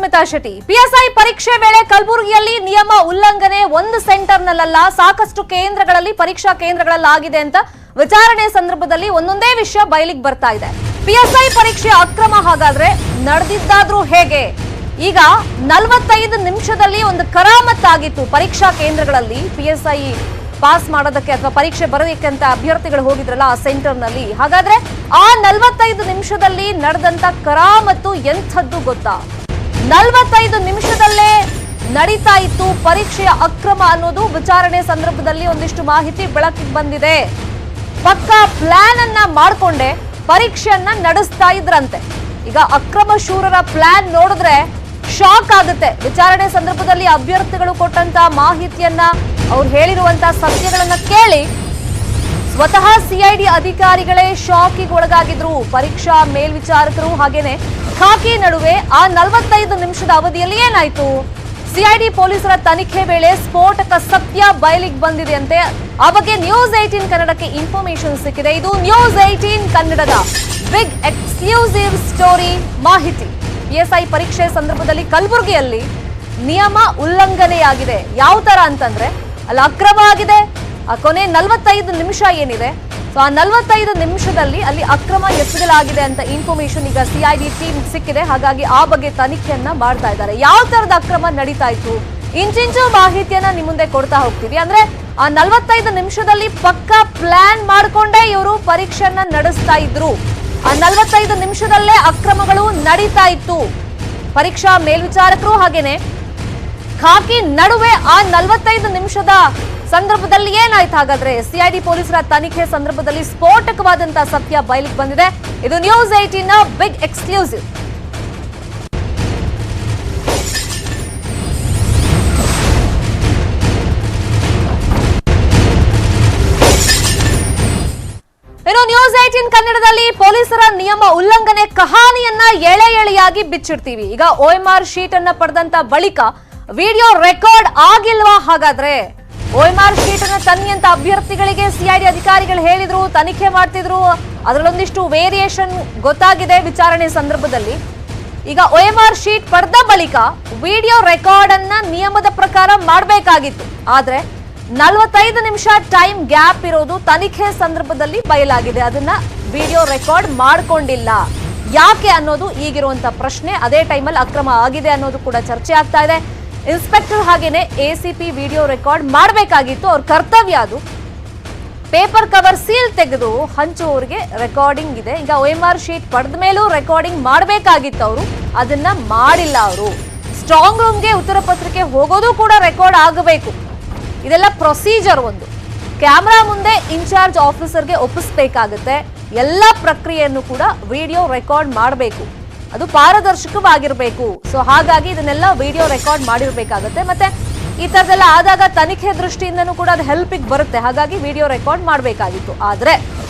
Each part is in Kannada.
ಸ್ಮಿತಾ ಶೆಟ್ಟಿ ಪಿಎಸ್ಐ ಪರೀಕ್ಷೆ ವೇಳೆ ಕಲಬುರಗಿಯಲ್ಲಿ ನಿಯಮ ಉಲ್ಲಂಘನೆ ಒಂದು ಸೆಂಟರ್ನಲ್ಲ ಸಾಕಷ್ಟು ಕೇಂದ್ರಗಳಲ್ಲಿ ಪರೀಕ್ಷಾ ಕೇಂದ್ರಗಳಲ್ಲಾಗಿದೆ ಅಂತ ವಿಚಾರಣೆ ಸಂದರ್ಭದಲ್ಲಿ ಒಂದೊಂದೇ ವಿಷಯ ಬಯಲಿಗೆ ಬರ್ತಾ ಇದೆ. ಪಿಎಸ್ಐ ಪರೀಕ್ಷೆ ಅಕ್ರಮ ಹಾಗಾದ್ರೆ ನಡೆದಿದ್ದಾದ್ರೂ ಹೇಗೆ? ಈಗ 45 ನಿಮಿಷದಲ್ಲಿ ಒಂದು ಕರಾಮತ್ತಾಗಿತ್ತು ಪರೀಕ್ಷಾ ಕೇಂದ್ರಗಳಲ್ಲಿ ಪಿಎಸ್ಐ ಪಾಸ್ ಮಾಡೋದಕ್ಕೆ ಅಥವಾ ಪರೀಕ್ಷೆ ಬರೋದಕ್ಕೆ ಅಂತ ಅಭ್ಯರ್ಥಿಗಳು ಹೋಗಿದ್ರಲ್ಲ ಆ ಸೆಂಟರ್ನಲ್ಲಿ. ಹಾಗಾದ್ರೆ ಆ 45 ನಿಮಿಷದಲ್ಲಿ ನಡೆದಂತ ಕರಾಮತ್ತು ಎಂಥದ್ದು ಗೊತ್ತಾ? 45 ನಿಮಿಷದಲ್ಲೇ ನಡೀತಾ ಇತ್ತು ಪರೀಕ್ಷೆಯ ಅಕ್ರಮ ಅನ್ನೋದು ವಿಚಾರಣೆ ಸಂದರ್ಭದಲ್ಲಿ ಒಂದಿಷ್ಟು ಮಾಹಿತಿ ಬೆಳಕಿಗೆ ಬಂದಿದೆ. ಪಕ್ಕಾ ಪ್ಲಾನ್ ಅನ್ನ ಮಾಡ್ಕೊಂಡೆ ಪರೀಕ್ಷೆಯನ್ನ ನಡೆಸ್ತಾ ಇದ್ರಂತೆ. ಈಗ ಅಕ್ರಮ ಶೂರರ ಪ್ಲಾನ್ ನೋಡಿದ್ರೆ ಶಾಕ್ ಆಗುತ್ತೆ. ವಿಚಾರಣೆ ಸಂದರ್ಭದಲ್ಲಿ ಅಭ್ಯರ್ಥಿಗಳು ಕೊಟ್ಟಂತ ಮಾಹಿತಿಯನ್ನ ಅವ್ರು ಹೇಳಿರುವಂತ ಸತ್ಯಗಳನ್ನ ಕೇಳಿ ಸ್ವತಃ ಸಿಐಡಿ ಅಧಿಕಾರಿಗಳೇ ಶಾಕಿಗೆ ಒಳಗಾಗಿದ್ರು. ಪರೀಕ್ಷಾ ಮೇಲ್ವಿಚಾರಕರು ಹಾಗೇನೆ ಖಾಕಿ ನಡುವೆ ಆ 45 ನಿಮಿಷದ ಅವಧಿಯಲ್ಲಿ ಏನಾಯ್ತು? ಸಿಐಡಿ ಪೊಲೀಸರ ತನಿಖೆ ವೇಳೆ ಸ್ಫೋಟಕ ಸತ್ಯ ಬಯಲಿಗೆ ಬಂದಿದೆ ಅಂತೆ. ಆ ಬಗ್ಗೆ ನ್ಯೂಸ್ 18 ಕನ್ನಡಕ್ಕೆ ಇನ್ಫಾರ್ಮೇಶನ್ ಸಿಕ್ಕಿದೆ. ಇದು ನ್ಯೂಸ್ 18 ಕನ್ನಡದ ಬಿಗ್ ಎಕ್ಸ್ಕ್ಲೂಸಿವ್ ಸ್ಟೋರಿ ಮಾಹಿತಿ. ಪಿಎಸ್ಐ ಪರೀಕ್ಷೆ ಸಂದರ್ಭದಲ್ಲಿ ಕಲಬುರಗಿಯಲ್ಲಿ ನಿಯಮ ಉಲ್ಲಂಘನೆಯಾಗಿದೆ. ಯಾವ ತರ ಅಂತಂದ್ರೆ ಅಲ್ಲಿ ಅಕ್ರಮ ಆಗಿದೆ. ಆ ಕೊನೆ 45 ನಿಮಿಷ ಏನಿದೆ, ಸೊ ಆ 45 ನಿಮಿಷದಲ್ಲಿ ಅಲ್ಲಿ ಅಕ್ರಮ ಎಸಗಲಾಗಿದೆ ಅಂತ ಇನ್ಫಾರ್ಮೇಶನ್ ಈಗ ಸಿಐಡಿ ಟೀಮ್ ಸಿಕ್ಕಿದೆ. ಹಾಗಾಗಿ ಆ ಬಗ್ಗೆ ತನಿಖೆಯನ್ನ ಮಾಡ್ತಾ ಇದ್ದಾರೆ. ಯಾವ ತರದ ಅಕ್ರಮ ನಡೀತಾ ಇತ್ತು ಇಂಚಿಂಚು ಮಾಹಿತಿಯನ್ನ ನಿಮ್ ಮುಂದೆ ಕೊಡ್ತಾ ಹೋಗ್ತೀವಿ. ಅಂದ್ರೆ ಆ 45 ನಿಮಿಷದಲ್ಲಿ ಪಕ್ಕಾ ಪ್ಲಾನ್ ಮಾಡ್ಕೊಂಡೇ ಇವರು ಪರೀಕ್ಷೆಯನ್ನ ನಡೆಸ್ತಾ ಇದ್ರು. ಆ 45 ನಿಮಿಷದಲ್ಲೇ ಅಕ್ರಮಗಳು ನಡೀತಾ ಇತ್ತು. ಪರೀಕ್ಷಾ ಮೇಲ್ವಿಚಾರಕರು ಹಾಗೇನೆ ಖಾಕಿ ನಡುವೆ ಆ 45 ನಿಮಿಷದ ಸಂದರ್ಭದಲ್ಲಿ ಏನಾಯ್ತು? ಹಾಗಾದ್ರೆ ಸಿಐಡಿ ಪೊಲೀಸರ ತನಿಖೆ ಸಂದರ್ಭದಲ್ಲಿ ಸ್ಫೋಟಕವಾದಂತಹ ಸತ್ಯ ಬಯಲಿಗೆ ಬಂದಿದೆ. ಇದು ನ್ಯೂಸ್ 18 ನ ಬಿಗ್ ಎಕ್ಸ್ಕ್ಲೂಸಿವ್. ಇನ್ನು ನ್ಯೂಸ್ 18 ಕನ್ನಡದಲ್ಲಿ ಪೊಲೀಸರ ನಿಯಮ ಉಲ್ಲಂಘನೆ ಕಹಾನಿಯನ್ನ ಎಳೆ ಎಳೆಯಾಗಿ ಬಿಚ್ಚಿಡ್ತೀವಿ. ಈಗ OMR ಶೀಟ್ ಅನ್ನ ಪಡೆದಂತ ಬಳಿಕ ವಿಡಿಯೋ ರೆಕಾರ್ಡ್ ಆಗಿಲ್ವಾ? ಹಾಗಾದ್ರೆ OMR ಶೀಟ್ ಅನ್ನ ತನ್ನಿ ಅಂತ ಅಭ್ಯರ್ಥಿಗಳಿಗೆ ಸಿಐಡಿ ಅಧಿಕಾರಿಗಳು ಹೇಳಿದ್ರು, ತನಿಖೆ ಮಾಡ್ತಿದ್ರು. ಅದರಲ್ಲೊಂದಿಷ್ಟು ವೇರಿಯೇಷನ್ ಗೊತ್ತಾಗಿದೆ ವಿಚಾರಣೆ ಸಂದರ್ಭದಲ್ಲಿ. ಈಗ OMR ಶೀಟ್ ಪಡೆದ ಬಳಿಕ ವಿಡಿಯೋ ರೆಕಾರ್ಡ್ ಅನ್ನ ನಿಯಮದ ಪ್ರಕಾರ ಮಾಡಬೇಕಾಗಿತ್ತು. ಆದ್ರೆ 45 ನಿಮಿಷ ಟೈಮ್ ಗ್ಯಾಪ್ ಇರೋದು ತನಿಖೆ ಸಂದರ್ಭದಲ್ಲಿ ಬಯಲಾಗಿದೆ. ಅದನ್ನ ವಿಡಿಯೋ ರೆಕಾರ್ಡ್ ಮಾಡ್ಕೊಂಡಿಲ್ಲ. ಯಾಕೆ ಅನ್ನೋದು ಈಗಿರುವಂತ ಪ್ರಶ್ನೆ. ಅದೇ ಟೈಮಲ್ಲಿ ಅಕ್ರಮ ಆಗಿದೆ ಅನ್ನೋದು ಕೂಡ ಚರ್ಚೆ ಆಗ್ತಾ ಇದೆ. ಇನ್ಸ್ಪೆಕ್ಟರ್ ಹಾಗೇನೆ ACP ವಿಡಿಯೋ ರೆಕಾರ್ಡ್ ಮಾಡಬೇಕಾಗಿತ್ತು, ಅವ್ರ ಕರ್ತವ್ಯ ಅದು. ಪೇಪರ್ ಕವರ್ ಸೀಲ್ ತೆಗೆದು ಹಂಚುವವರಿಗೆ ರೆಕಾರ್ಡಿಂಗ್ ಇದೆ. ಈಗ OMR ಶೀಟ್ ಪಡೆದ ಮೇಲೂ ರೆಕಾರ್ಡಿಂಗ್ ಮಾಡಬೇಕಾಗಿತ್ತು ಅವರು, ಅದನ್ನ ಮಾಡಿಲ್ಲ ಅವರು. ಸ್ಟ್ರಾಂಗ್ ರೂಮ್ಗೆ ಉತ್ತರ ಪತ್ರಿಕೆ ಹೋಗೋದು ಕೂಡ ರೆಕಾರ್ಡ್ ಆಗಬೇಕು. ಇದೆಲ್ಲ ಪ್ರೊಸೀಜರ್. ಒಂದು ಕ್ಯಾಮ್ರಾ ಮುಂದೆ ಇನ್ಚಾರ್ಜ್ ಆಫೀಸರ್ಗೆ ಒಪ್ಪಿಸಬೇಕಾಗುತ್ತೆ. ಎಲ್ಲ ಪ್ರಕ್ರಿಯೆಯನ್ನು ಕೂಡ ವಿಡಿಯೋ ರೆಕಾರ್ಡ್ ಮಾಡಬೇಕು. ಅದು ಪಾರದರ್ಶಕವಾಗಿರಬೇಕು. ಸೊ ಹಾಗಾಗಿ ಇದನ್ನೆಲ್ಲ ವಿಡಿಯೋ ರೆಕಾರ್ಡ್ ಮಾಡಿರ್ಬೇಕಾಗುತ್ತೆ. ಮತ್ತೆ ಈ ತರದೆಲ್ಲ ಆದಾಗ ತನಿಖೆ ದೃಷ್ಟಿಯಿಂದನೂ ಕೂಡ ಅದು ಹೆಲ್ಪಿಗೆ ಬರುತ್ತೆ. ಹಾಗಾಗಿ ವಿಡಿಯೋ ರೆಕಾರ್ಡ್ ಮಾಡಬೇಕಾಗಿತ್ತು. ಆದ್ರೆ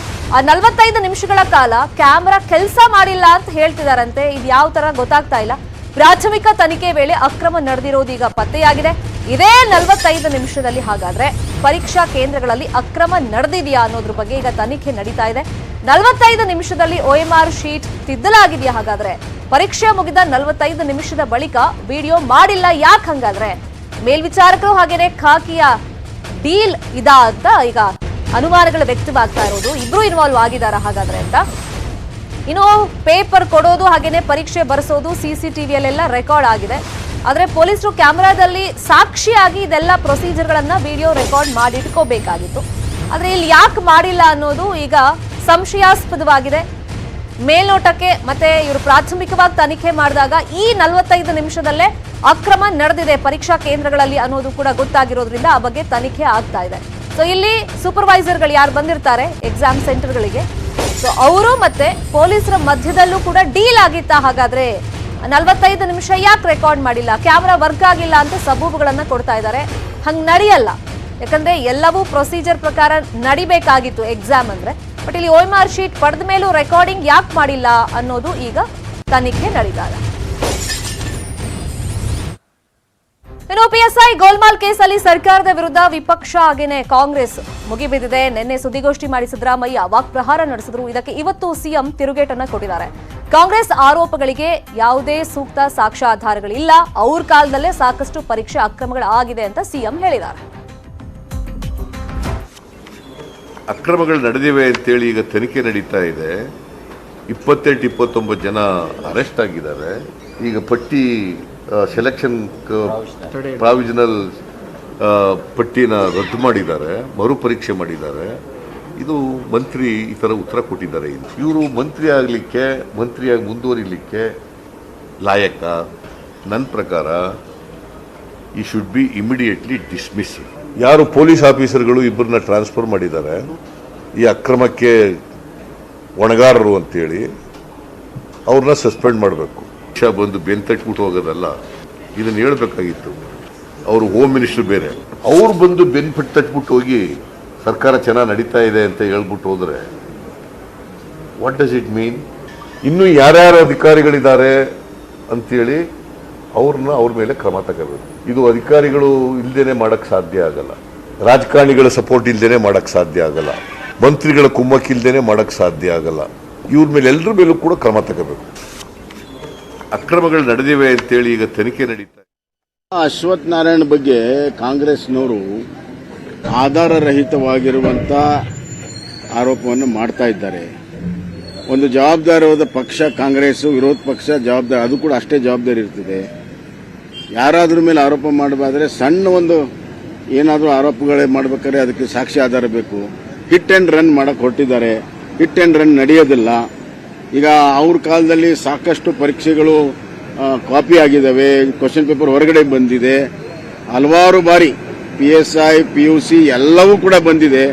ಆ 45 ನಿಮಿಷಗಳ ಕಾಲ ಕ್ಯಾಮ್ರಾ ಕೆಲಸ ಮಾಡಿಲ್ಲ ಅಂತ ಹೇಳ್ತಿದಾರಂತೆ. ಇದು ಯಾವ ತರ ಗೊತ್ತಾಗ್ತಾ ಇಲ್ಲ. ಪ್ರಾಥಮಿಕ ತನಿಖೆ ವೇಳೆ ಅಕ್ರಮ ನಡೆದಿರೋದು ಈಗ ಪತ್ತೆಯಾಗಿದೆ. ಇದೇ 45 ನಿಮಿಷದಲ್ಲಿ ಹಾಗಾದ್ರೆ ಪರೀಕ್ಷಾ ಕೇಂದ್ರಗಳಲ್ಲಿ ಅಕ್ರಮ ನಡೆದಿದೆಯಾ ಅನ್ನೋದ್ರ ಬಗ್ಗೆ ಈಗ ತನಿಖೆ ನಡೀತಾ ಇದೆ. 45 ನಿಮಿಷದಲ್ಲಿ OMR ಶೀಟ್ ತಿದ್ದಲಾಗಿದೆಯಾ? ಹಾಗಾದ್ರೆ ಪರೀಕ್ಷೆ ಮುಗಿದ 45 ನಿಮಿಷದ ಬಳಿಕ ವಿಡಿಯೋ ಮಾಡಿಲ್ಲ. ಯಾಕೆ ಹಂಗಾದ್ರೆ? ಮೇಲ್ವಿಚಾರಕರು ಹಾಗೇನೆ ಖಾಕಿಯ ಡೀಲ್ ಇದಾ ಅಂತ ಈಗ ಅನುಮಾನಗಳು ವ್ಯಕ್ತವಾಗ್ತಾ ಇರೋದು. ಇಬ್ರು ಇನ್ವಾಲ್ವ್ ಆಗಿದಾರ ಹಾಗಾದ್ರೆ ಅಂತ. ಇನ್ನು ಪೇಪರ್ ಕೊಡೋದು ಹಾಗೇನೆ ಪರೀಕ್ಷೆ ಬರೆಸೋದು CCTVಯಲ್ಲೆಲ್ಲ ರೆಕಾರ್ಡ್ ಆಗಿದೆ. ಆದ್ರೆ ಪೊಲೀಸರು ಕ್ಯಾಮೆರಾದಲ್ಲಿ ಸಾಕ್ಷಿಯಾಗಿ ಇದೆಲ್ಲ ಪ್ರೊಸೀಜರ್ಗಳನ್ನ ವಿಡಿಯೋ ರೆಕಾರ್ಡ್ ಮಾಡಿಟ್ಕೋಬೇಕಾಗಿತ್ತು. ಆದ್ರೆ ಇಲ್ಲಿ ಯಾಕೆ ಮಾಡಿಲ್ಲ ಅನ್ನೋದು ಈಗ ಸಂಶಯಾಸ್ಪದವಾಗಿದೆ. ಮೇಲ್ನೋಟಕ್ಕೆ ಮತ್ತೆ ಇವರು ಪ್ರಾಥಮಿಕವಾಗಿ ತನಿಖೆ ಮಾಡಿದಾಗ ಈ 45 ನಿಮಿಷದಲ್ಲೇ ಅಕ್ರಮ ನಡೆದಿದೆ ಪರೀಕ್ಷಾ ಕೇಂದ್ರಗಳಲ್ಲಿ ಅನ್ನೋದು ಕೂಡ ಗೊತ್ತಾಗಿರೋದ್ರಿಂದ ಆ ಬಗ್ಗೆ ತನಿಖೆ ಆಗ್ತಾ ಇದೆ. ಸೊ ಇಲ್ಲಿ ಸೂಪರ್ವೈಸರ್ಗಳು ಯಾರು ಬಂದಿರ್ತಾರೆ ಎಕ್ಸಾಮ್ ಸೆಂಟರ್ಗಳಿಗೆ, ಸೊ ಅವರು ಮತ್ತೆ ಪೊಲೀಸರ ಮಧ್ಯದಲ್ಲೂ ಕೂಡ ಡೀಲ್ ಆಗಿತ್ತಾ? ಹಾಗಾದ್ರೆ 45 ನಿಮಿಷ ಯಾಕೆ ರೆಕಾರ್ಡ್ ಮಾಡಿಲ್ಲ, ಕ್ಯಾಮ್ರಾ ವರ್ಕ್ ಆಗಿಲ್ಲ ಅಂತ ಸಬೂಬುಗಳನ್ನ ಕೊಡ್ತಾ ಇದ್ದಾರೆ. ಹಂಗ್ ನಡೆಯಲ್ಲ. ಯಾಕಂದ್ರೆ ಎಲ್ಲವೂ ಪ್ರೊಸೀಜರ್ ಪ್ರಕಾರ ನಡಿಬೇಕಾಗಿತ್ತು ಎಕ್ಸಾಮ್ ಅಂದ್ರೆ. ಬಟ್ ಇಲ್ಲಿ OMR ಶೀಟ್ ಪಡೆದ ಮೇಲೂ ರೆಕಾರ್ಡಿಂಗ್ ಯಾಕೆ ಮಾಡಿಲ್ಲ ಅನ್ನೋದು ಈಗ ತನಿಖೆ ನಡೀತಾ ಇದೆ. ಇನ್ನು PSI ಗೋಲ್ಮಾಲ್ ಕೇಸಲ್ಲಿ ಸರ್ಕಾರದ ವಿರುದ್ಧ ವಿಪಕ್ಷ ಹಾಗೇನೆ ಕಾಂಗ್ರೆಸ್ ಮುಗಿಬಿದ್ದಿದೆ. ನಿನ್ನೆ ಸುದ್ದಿಗೋಷ್ಠಿ ಮಾಡಿ ಸಿದ್ದರಾಮಯ್ಯ ವಾಕ್ಪ್ರಹಾರ ನಡೆಸಿದ್ರು. ಇದಕ್ಕೆ ಇವತ್ತು ಸಿಎಂ ತಿರುಗೇಟನ್ನ ಕೊಟ್ಟಿದ್ದಾರೆ. ಕಾಂಗ್ರೆಸ್ ಆರೋಪಗಳಿಗೆ ಯಾವುದೇ ಸೂಕ್ತ ಸಾಕ್ಷ್ಯಾಧಾರಗಳಿಲ್ಲ, ಅವ್ರ ಕಾಲದಲ್ಲೇ ಸಾಕಷ್ಟು ಪರೀಕ್ಷೆ ಅಕ್ರಮಗಳಾಗಿದೆ ಅಂತ ಸಿಎಂ ಹೇಳಿದ್ದಾರೆ. ಅಕ್ರಮಗಳು ನಡೆದಿವೆ ಅಂತೇಳಿ ಈಗ ತನಿಖೆ ನಡೀತಾ ಇದೆ. 28-29 ಜನ ಅರೆಸ್ಟ್ ಆಗಿದ್ದಾರೆ. ಈಗ ಪಟ್ಟಿ ಸೆಲೆಕ್ಷನ್ ಪ್ರಾವಿಷನಲ್ ಪಟ್ಟಿನ ರದ್ದು ಮಾಡಿದ್ದಾರೆ, ಮರುಪರೀಕ್ಷೆ ಮಾಡಿದ್ದಾರೆ. ಇದು ಮಂತ್ರಿ ಈ ಥರ ಉತ್ತರ ಕೊಟ್ಟಿದ್ದಾರೆ. ಇವರು ಮಂತ್ರಿಯಾಗಿ ಮುಂದುವರಿಲಿಕ್ಕೆ ಲಾಯಕ? ನನ್ನ ಪ್ರಕಾರ ಈ ಶುಡ್ ಬಿ ಇಮಿಡಿಯೇಟ್ಲಿ ಡಿಸ್ಮಿಸ್. ಯಾರು ಪೊಲೀಸ್ ಆಫೀಸರ್ಗಳು ಇಬ್ಬರನ್ನ ಟ್ರಾನ್ಸ್ಫರ್ ಮಾಡಿದ್ದಾರೆ ಈ ಅಕ್ರಮಕ್ಕೆ ಹೊಣೆಗಾರರು ಅಂತೇಳಿ, ಅವ್ರನ್ನ ಸಸ್ಪೆಂಡ್ ಮಾಡಬೇಕು. ಬಂದು ಬೆನ್ ತಟ್ಬಿಟ್ಟು ಹೋಗೋದಲ್ಲ, ಇದನ್ನು ಹೇಳಬೇಕಾಗಿತ್ತು. ಅವರು ಹೋಮ್ ಮಿನಿಸ್ಟರ್ ಬೇರೆ, ಅವ್ರು ಬಂದು ಬೆನ್ ತಟ್ಬಿಟ್ಟು ಹೋಗಿ ಸರ್ಕಾರ ಚೆನ್ನಾಗಿ ನಡೀತಾ ಇದೆ ಅಂತ ಹೇಳ್ಬಿಟ್ಟು ಹೋದ್ರೆ ವಾಟ್ ಡಸ್ ಇಟ್ ಮೀನ್? ಇನ್ನು ಯಾರ್ಯಾರು ಅಧಿಕಾರಿಗಳಿದ್ದಾರೆ ಅಂತೇಳಿ ಅವ್ರ ಮೇಲೆ ಕ್ರಮ ತಗೋಬೇಕು. ಇದು ಅಧಿಕಾರಿಗಳು ಇಲ್ದೇನೆ ಮಾಡಕ್ ಸಾಧ್ಯ ಆಗಲ್ಲ, ರಾಜಕಾರಣಿಗಳ ಸಪೋರ್ಟ್ ಇಲ್ದೇನೆ ಮಾಡಕ್ ಸಾಧ್ಯ ಆಗಲ್ಲ, ಮಂತ್ರಿಗಳ ಕುಮ್ಮಕ್ ಇಲ್ದೇನೆ ಮಾಡಕ್ ಸಾಧ್ಯ ಆಗಲ್ಲ. ಇವ್ರ ಮೇಲೆ ಎಲ್ಲರ ಮೇಲೂ ಕೂಡ ಕ್ರಮ ತಗೋಬೇಕು. ಅಕ್ರಮಗಳು ನಡೆದಿವೆ ಅಂತೇಳಿ ಈಗ ತನಿಖೆ ನಡೀತಾ ಇದೆ. ಅಶ್ವಥ್ ನಾರಾಯಣ್ ಬಗ್ಗೆ ಕಾಂಗ್ರೆಸ್ನವರು ಆಧಾರರಹಿತವಾಗಿರುವಂತ ಆರೋಪವನ್ನು ಮಾಡ್ತಾ ಇದ್ದಾರೆ. ಒಂದು ಜವಾಬ್ದಾರಿಯಾದ ಪಕ್ಷ ಕಾಂಗ್ರೆಸ್, ವಿರೋಧ ಪಕ್ಷ ಜವಾಬ್ದಾರಿ, ಅದು ಕೂಡ ಅಷ್ಟೇ ಜವಾಬ್ದಾರಿ ಇರ್ತದೆ. ಯಾರಾದ್ರೂ ಮೇಲೆ ಆರೋಪ ಮಾಡಬೇಕಾದ್ರೆ ಸಣ್ಣ ಒಂದು ಏನಾದರೂ ಆರೋಪಗಳೇ ಮಾಡಬೇಕಾದ್ರೆ ಅದಕ್ಕೆ ಸಾಕ್ಷಿ ಆಧಾರ ಬೇಕು. ಹಿಟ್ ಅಂಡ್ ರನ್ ಮಾಡಕ್ ಹೊರಟಿದ್ದಾರೆ. ಹಿಟ್ ಅಂಡ್ ರನ್ ನಡೆಯೋದಿಲ್ಲ. ಈಗ ಅವ್ರ ಕಾಲದಲ್ಲಿ ಸಾಕಷ್ಟು ಪರೀಕ್ಷೆಗಳು ಕಾಪಿ ಆಗಿದ್ದಾವೆ, ಕ್ವಶನ್ ಪೇಪರ್ ಹೊರಗಡೆ ಬಂದಿದೆ. ಹಲವಾರು ಬಾರಿ PSI, PUC ಎಲ್ಲವೂ ಕೂಡ ಬಂದಿದೆ.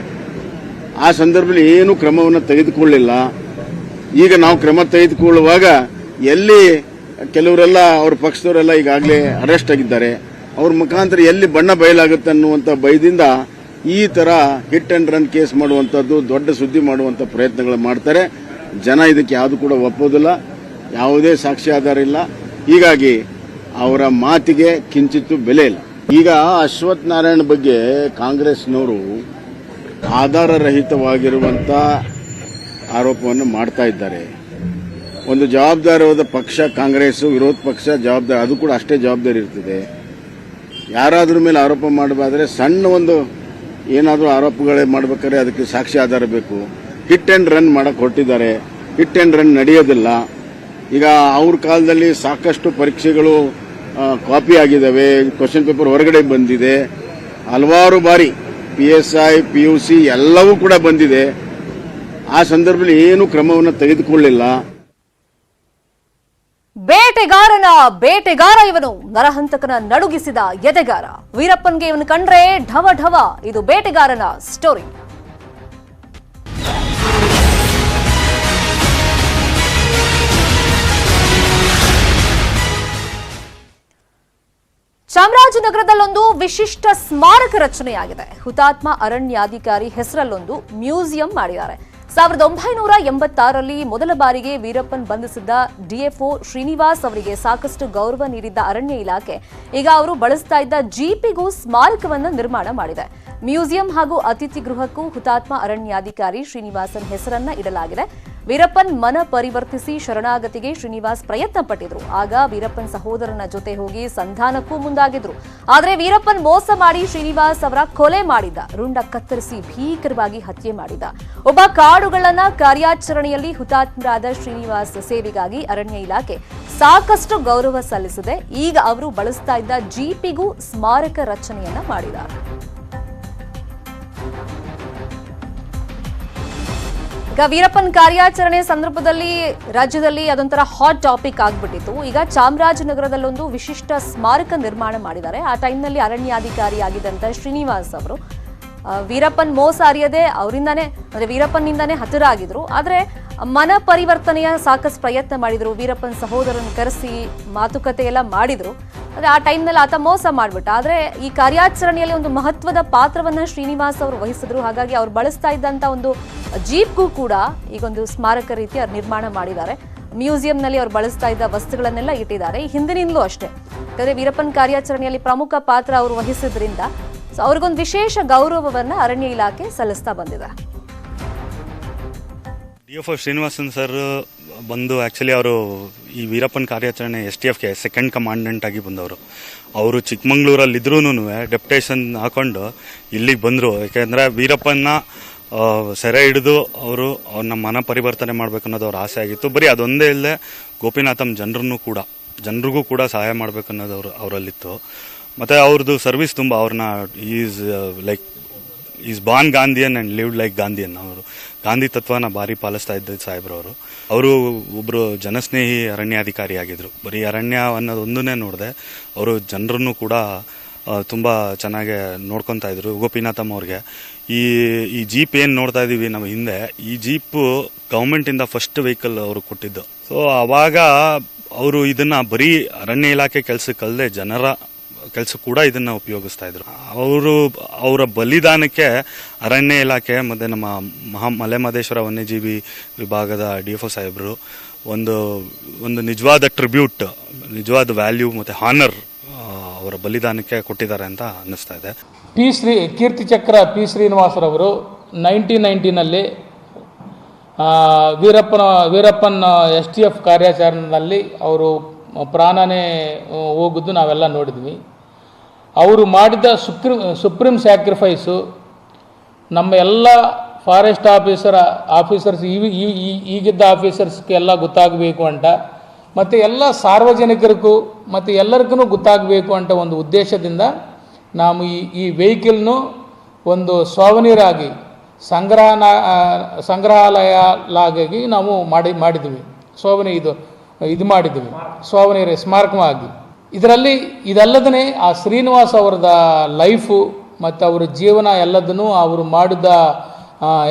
ಆ ಸಂದರ್ಭದಲ್ಲಿ ಏನು ಕ್ರಮವನ್ನು ತೆಗೆದುಕೊಳ್ಳಿಲ್ಲ. ಈಗ ನಾವು ಕ್ರಮ ತೆಗೆದುಕೊಳ್ಳುವಾಗ ಎಲ್ಲಿ ಕೆಲವರೆಲ್ಲ ಅವ್ರ ಪಕ್ಷದವರೆಲ್ಲ ಈಗಾಗಲೇ ಅರೆಸ್ಟ್ ಆಗಿದ್ದಾರೆ. ಅವ್ರ ಮುಖಾಂತರ ಎಲ್ಲಿ ಬಣ್ಣ ಬಯಲಾಗುತ್ತೆ ಅನ್ನುವಂಥ ಭಯದಿಂದ ಈ ತರ ಹಿಟ್ ಅಂಡ್ ರನ್ ಕೇಸ್ ಮಾಡುವಂಥದ್ದು, ದೊಡ್ಡ ಸುದ್ದಿ ಮಾಡುವಂಥ ಪ್ರಯತ್ನಗಳು ಮಾಡ್ತಾರೆ. ಜನ ಇದಕ್ಕೆ ಯಾವುದು ಕೂಡ ಒಪ್ಪೋದಿಲ್ಲ, ಯಾವುದೇ ಸಾಕ್ಷ್ಯಾಧಾರ ಇಲ್ಲ. ಹೀಗಾಗಿ ಅವರ ಮಾತಿಗೆ ಕಿಂಚಿತ್ತೂ ಬೆಲೆ ಇಲ್ಲ. ಈಗ ಅಶ್ವಥ್ ನಾರಾಯಣ್ ಬಗ್ಗೆ ಕಾಂಗ್ರೆಸ್ನವರು ಆಧಾರರಹಿತವಾಗಿರುವಂತ ಆರೋಪವನ್ನು ಮಾಡ್ತಾ ಇದ್ದಾರೆ. ಒಂದು ಜವಾಬ್ದಾರಿಯಾದ ಪಕ್ಷ ಕಾಂಗ್ರೆಸ್, ವಿರೋಧ ಪಕ್ಷ ಜವಾಬ್ದಾರಿ, ಅದು ಕೂಡ ಅಷ್ಟೇ ಜವಾಬ್ದಾರಿ ಇರ್ತದೆ. ಯಾರಾದ್ರೂ ಮೇಲೆ ಆರೋಪ ಮಾಡಬೇಕಾದ್ರೆ ಸಣ್ಣ ಒಂದು ಏನಾದರೂ ಆರೋಪಗಳೇ ಮಾಡಬೇಕಾದ್ರೆ ಅದಕ್ಕೆ ಸಾಕ್ಷಿ ಆಧಾರ ಬೇಕು. ಹಿಟ್ ಅಂಡ್ ರನ್ ಮಾಡಕ್ ಹೊರಟಿದ್ದಾರೆ. ಹಿಟ್ ಅಂಡ್ ರನ್ ನಡೆಯೋದಿಲ್ಲ. ಈಗ ಅವ್ರ ಕಾಲದಲ್ಲಿ ಸಾಕಷ್ಟು ಪರೀಕ್ಷೆಗಳು ಕಾಪಿ ಆಗಿದ್ದಾವೆ, ಕ್ವಶನ್ ಪೇಪರ್ ಹೊರಗಡೆ ಬಂದಿದೆ. ಹಲವಾರು ಬಾರಿ PSI, PUC ಎಲ್ಲವೂ ಕೂಡ ಬಂದಿದೆ. ಆ ಸಂದರ್ಭದಲ್ಲಿ ಏನು ಕ್ರಮವನ್ನು ತೆಗೆದುಕೊಳ್ಳಿಲ್ಲ. ಬೇಟೆಗಾರ ಇವನು, ನರಹಂತಕನ ನಡುಗಿಸಿದ ಎದೆಗಾರ. ವೀರಪ್ಪನ್ಗೆ ಇವನು ಕಂಡ್ರೆ ಢವ ಢವ. ಇದು ಬೇಟೆಗಾರನ ಸ್ಟೋರಿ. ಚಾಮರಾಜನಗರದಲ್ಲೊಂದು ವಿಶಿಷ್ಟ ಸ್ಮಾರಕ ರಚನೆಯಾಗಿದೆ. ಹುತಾತ್ಮ ಅರಣ್ಯಾಧಿಕಾರಿ ಹೆಸರಲ್ಲೊಂದು ಮ್ಯೂಸಿಯಂ ಮಾಡಿದ್ದಾರೆ. 1986ರಲ್ಲಿ ಮೊದಲ ಬಾರಿಗೆ ವೀರಪ್ಪನ್ ಬಂಧಿಸಿದ್ದ DFO ಶ್ರೀನಿವಾಸ್ ಅವರಿಗೆ ಸಾಕಷ್ಟು ಗೌರವ ನೀಡಿದ್ದ ಅರಣ್ಯ ಇಲಾಖೆ ಈಗ ಅವರು ಬಳಸ್ತಾ ಇದ್ದ ಜೀಪಿಗೂ ಸ್ಮಾರಕವನ್ನು ನಿರ್ಮಾಣ ಮಾಡಿದೆ. ಮ್ಯೂಸಿಯಂ ಹಾಗೂ ಅತಿಥಿ ಗೃಹಕ್ಕೂ ಹುತಾತ್ಮ ಅರಣ್ಯಾಧಿಕಾರಿ ಶ್ರೀನಿವಾಸನ್ ಹೆಸರನ್ನ ಇಡಲಾಗಿದೆ. ವೀರಪ್ಪನ್ ಮನ ಪರಿವರ್ತಿಸಿ ಶರಣಾಗತಿಗೆ ಶ್ರೀನಿವಾಸ್ ಪ್ರಯತ್ನ ಪಟ್ಟಿದ್ರು. ಆಗ ವೀರಪ್ಪನ್ ಸಹೋದರನ ಜೊತೆ ಹೋಗಿ ಸಂಧಾನಕ್ಕೂ ಮುಂದಾಗಿದ್ರು. ಆದರೆ ವೀರಪ್ಪನ್ ಮೋಸ ಮಾಡಿ ಶ್ರೀನಿವಾಸ್ ಅವರ ಕೊಲೆ ಮಾಡಿದ್ದ, ರುಂಡ ಕತ್ತರಿಸಿ ಭೀಕರವಾಗಿ ಹತ್ಯೆ ಮಾಡಿದ. ಒಬ್ಬ ಕಾಡುಗಳನ್ನ ಕಾರ್ಯಾಚರಣೆಯಲ್ಲಿ ಹುತಾತ್ಮರಾದ ಶ್ರೀನಿವಾಸ್ ಸೇವೆಗಾಗಿ ಅರಣ್ಯ ಇಲಾಖೆ ಸಾಕಷ್ಟು ಗೌರವ ಸಲ್ಲಿಸಿದೆ. ಈಗ ಅವರು ಬಳಸ್ತಾ ಇದ್ದ ಜೀಪಿಗೂ ಸ್ಮಾರಕ ರಚನೆಯನ್ನ ಮಾಡಿದ್ದಾರೆ. ಈಗ ವೀರಪ್ಪನ್ ಕಾರ್ಯಾಚರಣೆ ಸಂದರ್ಭದಲ್ಲಿ ರಾಜ್ಯದಲ್ಲಿ ಅದೊಂಥರ ಹಾಟ್ ಟಾಪಿಕ್ ಆಗ್ಬಿಟ್ಟಿತ್ತು. ಈಗ ಚಾಮರಾಜನಗರದಲ್ಲೊಂದು ವಿಶಿಷ್ಟ ಸ್ಮಾರಕ ನಿರ್ಮಾಣ ಮಾಡಿದ್ದಾರೆ. ಆ ಟೈಮ್ನಲ್ಲಿ ಅರಣ್ಯಾಧಿಕಾರಿ ಆಗಿದ್ದಂತ ಶ್ರೀನಿವಾಸ್ ಅವರು ವೀರಪ್ಪನ್ ಮೋಸ ಅರಿಯದೆ ಅವರಿಂದಾನೇ ಅಂದ್ರೆ ವೀರಪ್ಪನ್ನಿಂದಾನೇ ಹತ್ತಿರ ಆಗಿದ್ರು. ಆದ್ರೆ ಮನ ಪರಿವರ್ತನೆಯ ಸಾಕಷ್ಟು ಪ್ರಯತ್ನ ಮಾಡಿದ್ರು. ವೀರಪ್ಪನ್ ಸಹೋದರನ ಕರೆಸಿ ಮಾತುಕತೆ ಎಲ್ಲ ಮಾಡಿದ್ರು. ಆದ್ರೆ ಆ ಟೈಮ್ನಲ್ಲಿ ಆತ ಮೋಸ ಮಾಡ್ಬಿಟ್ಟ. ಆದ್ರೆ ಈ ಕಾರ್ಯಾಚರಣೆಯಲ್ಲಿ ಒಂದು ಮಹತ್ವದ ಪಾತ್ರವನ್ನ ಶ್ರೀನಿವಾಸ್ ಅವರು ವಹಿಸಿದ್ರು. ಹಾಗಾಗಿ ಅವ್ರು ಬಳಸ್ತಾ ಇದ್ದಂತ ಒಂದು ಜೀಪ್ಗೂ ಕೂಡ ಈಗೊಂದು ಸ್ಮಾರಕ ರೀತಿಯ ನಿರ್ಮಾಣ ಮಾಡಿದ್ದಾರೆ. ಮ್ಯೂಸಿಯಂನಲ್ಲಿ ಅವ್ರು ಬಳಸ್ತಾ ಇದ್ದ ವಸ್ತುಗಳನ್ನೆಲ್ಲ ಇಟ್ಟಿದ್ದಾರೆ. ಈ ಹಿಂದಿನಿಂದಲೂ ಅಷ್ಟೇ, ಯಾಕಂದ್ರೆ ವೀರಪ್ಪನ್ ಕಾರ್ಯಾಚರಣೆಯಲ್ಲಿ ಪ್ರಮುಖ ಪಾತ್ರ ಅವರು ವಹಿಸಿದ್ರಿಂದ ಅವ್ರಿಗೊಂದು ವಿಶೇಷ ಗೌರವವನ್ನ ಅರಣ್ಯ ಇಲಾಖೆ ಸಲ್ಲಿಸ್ತಾ ಬಂದಿದೆ. DFO ಶ್ರೀನಿವಾಸನ್ ಸರ್ ಬಂದು ಆ್ಯಕ್ಚುಲಿ ಅವರು ಈ ವೀರಪ್ಪನ ಕಾರ್ಯಾಚರಣೆ STFಗೆ ಸೆಕೆಂಡ್ ಕಮಾಂಡೆಂಟ್ ಆಗಿ ಬಂದವರು. ಅವರು ಚಿಕ್ಕಮಂಗ್ಳೂರಲ್ಲಿದ್ರೂ ಡೆಪ್ಯುಟೇಷನ್ ಹಾಕೊಂಡು ಇಲ್ಲಿಗೆ ಬಂದರು. ಯಾಕೆಂದರೆ ವೀರಪ್ಪನ ಸೆರೆ ಹಿಡಿದು ಅವರು ಅವ್ರನ್ನ ಮನ ಪರಿವರ್ತನೆ ಮಾಡಬೇಕು ಅನ್ನೋದು ಅವ್ರ ಆಸೆ ಆಗಿತ್ತು. ಬರೀ ಅದೊಂದೇ ಇಲ್ಲದೆ ಗೋಪಿನಾಥಂ ಜನರಿಗೂ ಕೂಡ ಸಹಾಯ ಮಾಡಬೇಕು ಅನ್ನೋದು ಅವರಲ್ಲಿತ್ತು. ಮತ್ತು ಅವ್ರದ್ದು ಸರ್ವಿಸ್ ತುಂಬ ಅವ್ರನ್ನ is Born Gandhian and lived like Gandhian. ಅವರು ಗಾಂಧಿ ತತ್ವನ ಭಾರಿ ಪಾಲಿಸ್ತಾ ಇದ್ದ ಸಾಹೇಬ್ರವರು. ಅವರು ಒಬ್ಬರು ಜನಸ್ನೇಹಿ ಅರಣ್ಯಾಧಿಕಾರಿ ಆಗಿದ್ದರು. ಬರೀ ಅರಣ್ಯ ಅನ್ನೋದೊಂದನ್ನೇ ನೋಡಿದೆ, ಅವರು ಜನರನ್ನು ಕೂಡ ತುಂಬ ಚೆನ್ನಾಗಿ ನೋಡ್ಕೊತಾ ಇದ್ರು. ಗೋಪಿನಾಥಮ್ ಅವ್ರಿಗೆ ಈ ಜೀಪ್ ಏನು ನೋಡ್ತಾ ಇದ್ದೀವಿ ನಾವು ಹಿಂದೆ, ಈ ಜೀಪು ಗೌರ್ಮೆಂಟಿಂದ ಫಸ್ಟ್ ವೆಹಿಕಲ್ ಅವರು ಕೊಟ್ಟಿದ್ದು. ಸೊ ಆವಾಗ ಅವರು ಇದನ್ನು ಬರೀ ಅರಣ್ಯ ಇಲಾಖೆ ಕೆಲಸಕ್ಕಲ್ಲದೆ ಜನರ ಕೆಲಸ ಕೂಡ ಇದನ್ನು ಉಪಯೋಗಿಸ್ತಾ ಇದ್ರು. ಅವರ ಬಲಿದಾನಕ್ಕೆ ಅರಣ್ಯ ಇಲಾಖೆ ಮತ್ತು ನಮ್ಮ ಮಲೆಮಹದೇಶ್ವರ ವನ್ಯಜೀವಿ ವಿಭಾಗದ DFO ಸಾಹೇಬರು ಒಂದು ನಿಜವಾದ ಟ್ರಿಬ್ಯೂಟ್, ನಿಜವಾದ ವ್ಯಾಲ್ಯೂ ಮತ್ತು ಹಾನರ್ ಅವರ ಬಲಿದಾನಕ್ಕೆ ಕೊಟ್ಟಿದ್ದಾರೆ ಅಂತ ಅನ್ನಿಸ್ತಾ ಇದೆ. ಕೀರ್ತಿ ಚಕ್ರ P. ಶ್ರೀನಿವಾಸರವರು 1990ನಲ್ಲಿ ವೀರಪ್ಪನ STF ಕಾರ್ಯಾಚರಣೆಯಲ್ಲಿ ಅವರು ಪ್ರಾಣನೇ ಹೋಗಿದ್ದು ನಾವೆಲ್ಲ ನೋಡಿದ್ವಿ. ಅವರು ಮಾಡಿದ ಸುಪ್ರೀಂ ಸ್ಯಾಕ್ರಿಫೈಸು ನಮ್ಮ ಎಲ್ಲ ಫಾರೆಸ್ಟ್ ಆಫೀಸರ್ಸ್ ಈಗಿದ್ದ ಆಫೀಸರ್ಸ್ಗೆಲ್ಲ ಗೊತ್ತಾಗಬೇಕು ಅಂತ, ಮತ್ತು ಎಲ್ಲ ಸಾರ್ವಜನಿಕರಿಗೂ ಮತ್ತು ಎಲ್ಲರಿಗೂ ಗೊತ್ತಾಗಬೇಕು ಅಂತ ಒಂದು ಉದ್ದೇಶದಿಂದ ನಾವು ಈ ವೆಹಿಕಲ್ನು ಒಂದು ಸೋವನೀರಾಗಿ ಸಂಗ್ರಹಾಲಯಲಾಗಿ ನಾವು ಮಾಡಿದ್ವಿ. ಇದು ಮಾಡಿದ್ವಿ ಸೋವನೀರ್ ಸ್ಮಾರಕವಾಗಿ. ಇದಲ್ಲದೇ ಆ ಶ್ರೀನಿವಾಸ್ ಅವರದ ಲೈಫು ಮತ್ತು ಅವರ ಜೀವನ ಎಲ್ಲದನ್ನು ಅವರು ಮಾಡಿದ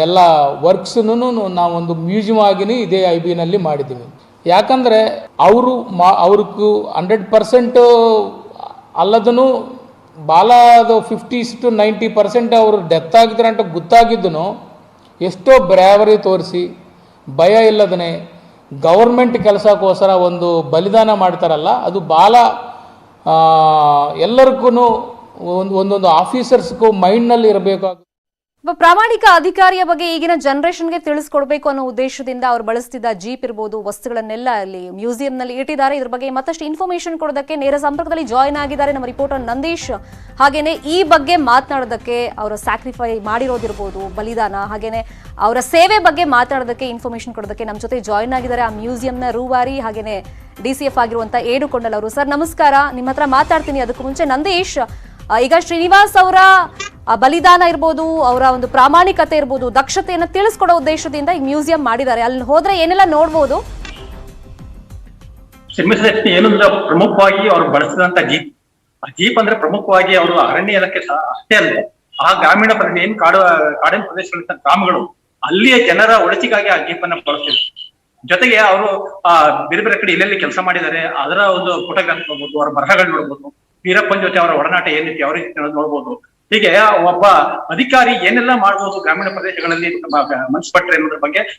ಎಲ್ಲ ವರ್ಕ್ಸನ್ನು ನಾವೊಂದು ಮ್ಯೂಸಿಯಂ ಆಗಿನೇ ಇದೇ IBನಲ್ಲಿ ಮಾಡಿದ್ದೀವಿ. ಯಾಕಂದರೆ ಅವ್ರಿಗೂ 100% ಅಲ್ಲದೂ ಬಾಲದು 50 to 90% ಅವರು ಡೆತ್ ಆಗಿದ್ರು ಅಂತ ಗೊತ್ತಾಗಿದ್ದನು ಎಷ್ಟೋ ಬ್ರ್ಯಾವರಿ ತೋರಿಸಿ ಭಯ ಇಲ್ಲದೇ ಗೌರ್ಮೆಂಟ್ ಕೆಲಸಕ್ಕೋಸ್ಕರ ಒಂದು ಬಲಿದಾನ ಮಾಡ್ತಾರಲ್ಲ, ಅದು ಭಾಳ ಎಲ್ಲರಿಗೂ ಒಂದೊಂದು ಆಫೀಸರ್ಸ್ಗೂ ಮೈಂಡ್ನಲ್ಲಿ ಇರಬೇಕಾಗುತ್ತೆ. ಒಬ್ಬ ಪ್ರಾಮಾಣಿಕ ಅಧಿಕಾರಿಯ ಬಗ್ಗೆ ಈಗಿನ ಜನರೇಷನ್ಗೆ ತಿಳಿಸ್ಕೊಡ್ಬೇಕು ಅನ್ನೋ ಉದ್ದೇಶದಿಂದ ಅವ್ರು ಬಳಸ್ತಿದ್ದ ಜೀಪ್ ಇರ್ಬೋದು, ವಸ್ತುಗಳನ್ನೆಲ್ಲ ಅಲ್ಲಿ ಮ್ಯೂಸಿಯಂನಲ್ಲಿ ಇಟ್ಟಿದ್ದಾರೆ. ಇದ್ರ ಬಗ್ಗೆ ಮತ್ತಷ್ಟು ಇನ್ಫಾರ್ಮೇಶನ್ ಕೊಡೋದಕ್ಕೆ ನೇರ ಸಂಪರ್ಕದಲ್ಲಿ ಜಾಯಿನ್ ಆಗಿದ್ದಾರೆ ನಮ್ಮ ರಿಪೋರ್ಟರ್ ನಂದೀಶ್. ಹಾಗೇನೆ ಈ ಬಗ್ಗೆ ಮಾತನಾಡೋದಕ್ಕೆ, ಅವರ ಸ್ಯಾಕ್ರಿಫೈ ಮಾಡಿರೋದಿರ್ಬೋದು ಬಲಿದಾನ, ಹಾಗೇನೆ ಅವರ ಸೇವೆ ಬಗ್ಗೆ ಮಾತಾಡೋದಕ್ಕೆ, ಇನ್ಫಾರ್ಮೇಶನ್ ಕೊಡೋದಕ್ಕೆ ನಮ್ಮ ಜೊತೆ ಜಾಯಿನ್ ಆಗಿದ್ದಾರೆ ಆ ಮ್ಯೂಸಿಯಂನ ರೂವಾರಿ ಹಾಗೇನೆ DCF ಆಗಿರುವಂತ ಏಡುಕೊಂಡಲ್ ಅವರು. ಸರ್ ನಮಸ್ಕಾರ, ನಿಮ್ಮ ಹತ್ರ ಮಾತಾಡ್ತೀನಿ. ಅದಕ್ಕೂ ಮುಂಚೆ ನಂದೀಶ್, ಈಗ ಶ್ರೀನಿವಾಸ್ ಅವರ ಬಲಿದಾನ ಇರ್ಬೋದು, ಅವರ ಒಂದು ಪ್ರಾಮಾಣಿಕತೆ ಇರ್ಬೋದು, ದಕ್ಷತೆಯನ್ನು ತಿಳಿಸ್ಕೊಡೋ ಉದ್ದೇಶದಿಂದ ಈ ಮ್ಯೂಸಿಯಂ ಮಾಡಿದ್ದಾರೆ. ಅಲ್ಲಿ ಹೋದ್ರೆ ಏನೆಲ್ಲ ನೋಡ್ಬೋದು? ಏನಂದ್ರೆ ಪ್ರಮುಖವಾಗಿ ಅವರು ಬಳಸಿದಂತ ಜೀಪ್ ಅಂದ್ರೆ ಪ್ರಮುಖವಾಗಿ ಅವರು ಅರಣ್ಯ ಇಲಾಖೆ ಅಷ್ಟೇ ಅಲ್ಲ, ಆ ಗ್ರಾಮೀಣ ಪ್ರದೇಶ ಏನ್ ಕಾಡಿನ ಪ್ರದೇಶಗಳಿಂದ ಗ್ರಾಮಗಳು ಅಲ್ಲಿಯ ಜನರ ಒಳಚಿಗಾಗಿ ಆ ಜೀಪ್ ಅನ್ನ ಬಳಸ್ತಿದ್ರು. ಜೊತೆಗೆ ಅವರು ಬೇರೆ ಬೇರೆ ಕಡೆ ಎಲ್ಲೆಲ್ಲಿ ಕೆಲಸ ಮಾಡಿದ್ದಾರೆ ಅದರ ಒಂದು ಫೋಟೋಗ್ರಾಫ್ ನೋಡ್ಬೋದು, ಅವರ ಬರಹಗಳು ನೋಡ್ಬೋದು, ವೀರಪ್ಪನ ಜೊತೆ ಅವರ ಒಡನಾಟ ಏನಿತ್ತು ಯಾವ ರೀತಿ ನೋಡ್ಬೋದು. ಹೀಗೆ ಒಬ್ಬ ಅಧಿಕಾರಿ ಏನೆಲ್ಲ ಮಾಡ್ಬೋದು ಗ್ರಾಮೀಣ ಪ್ರದೇಶಗಳಲ್ಲಿ ಮನಸ್ಪಟ್ರೆ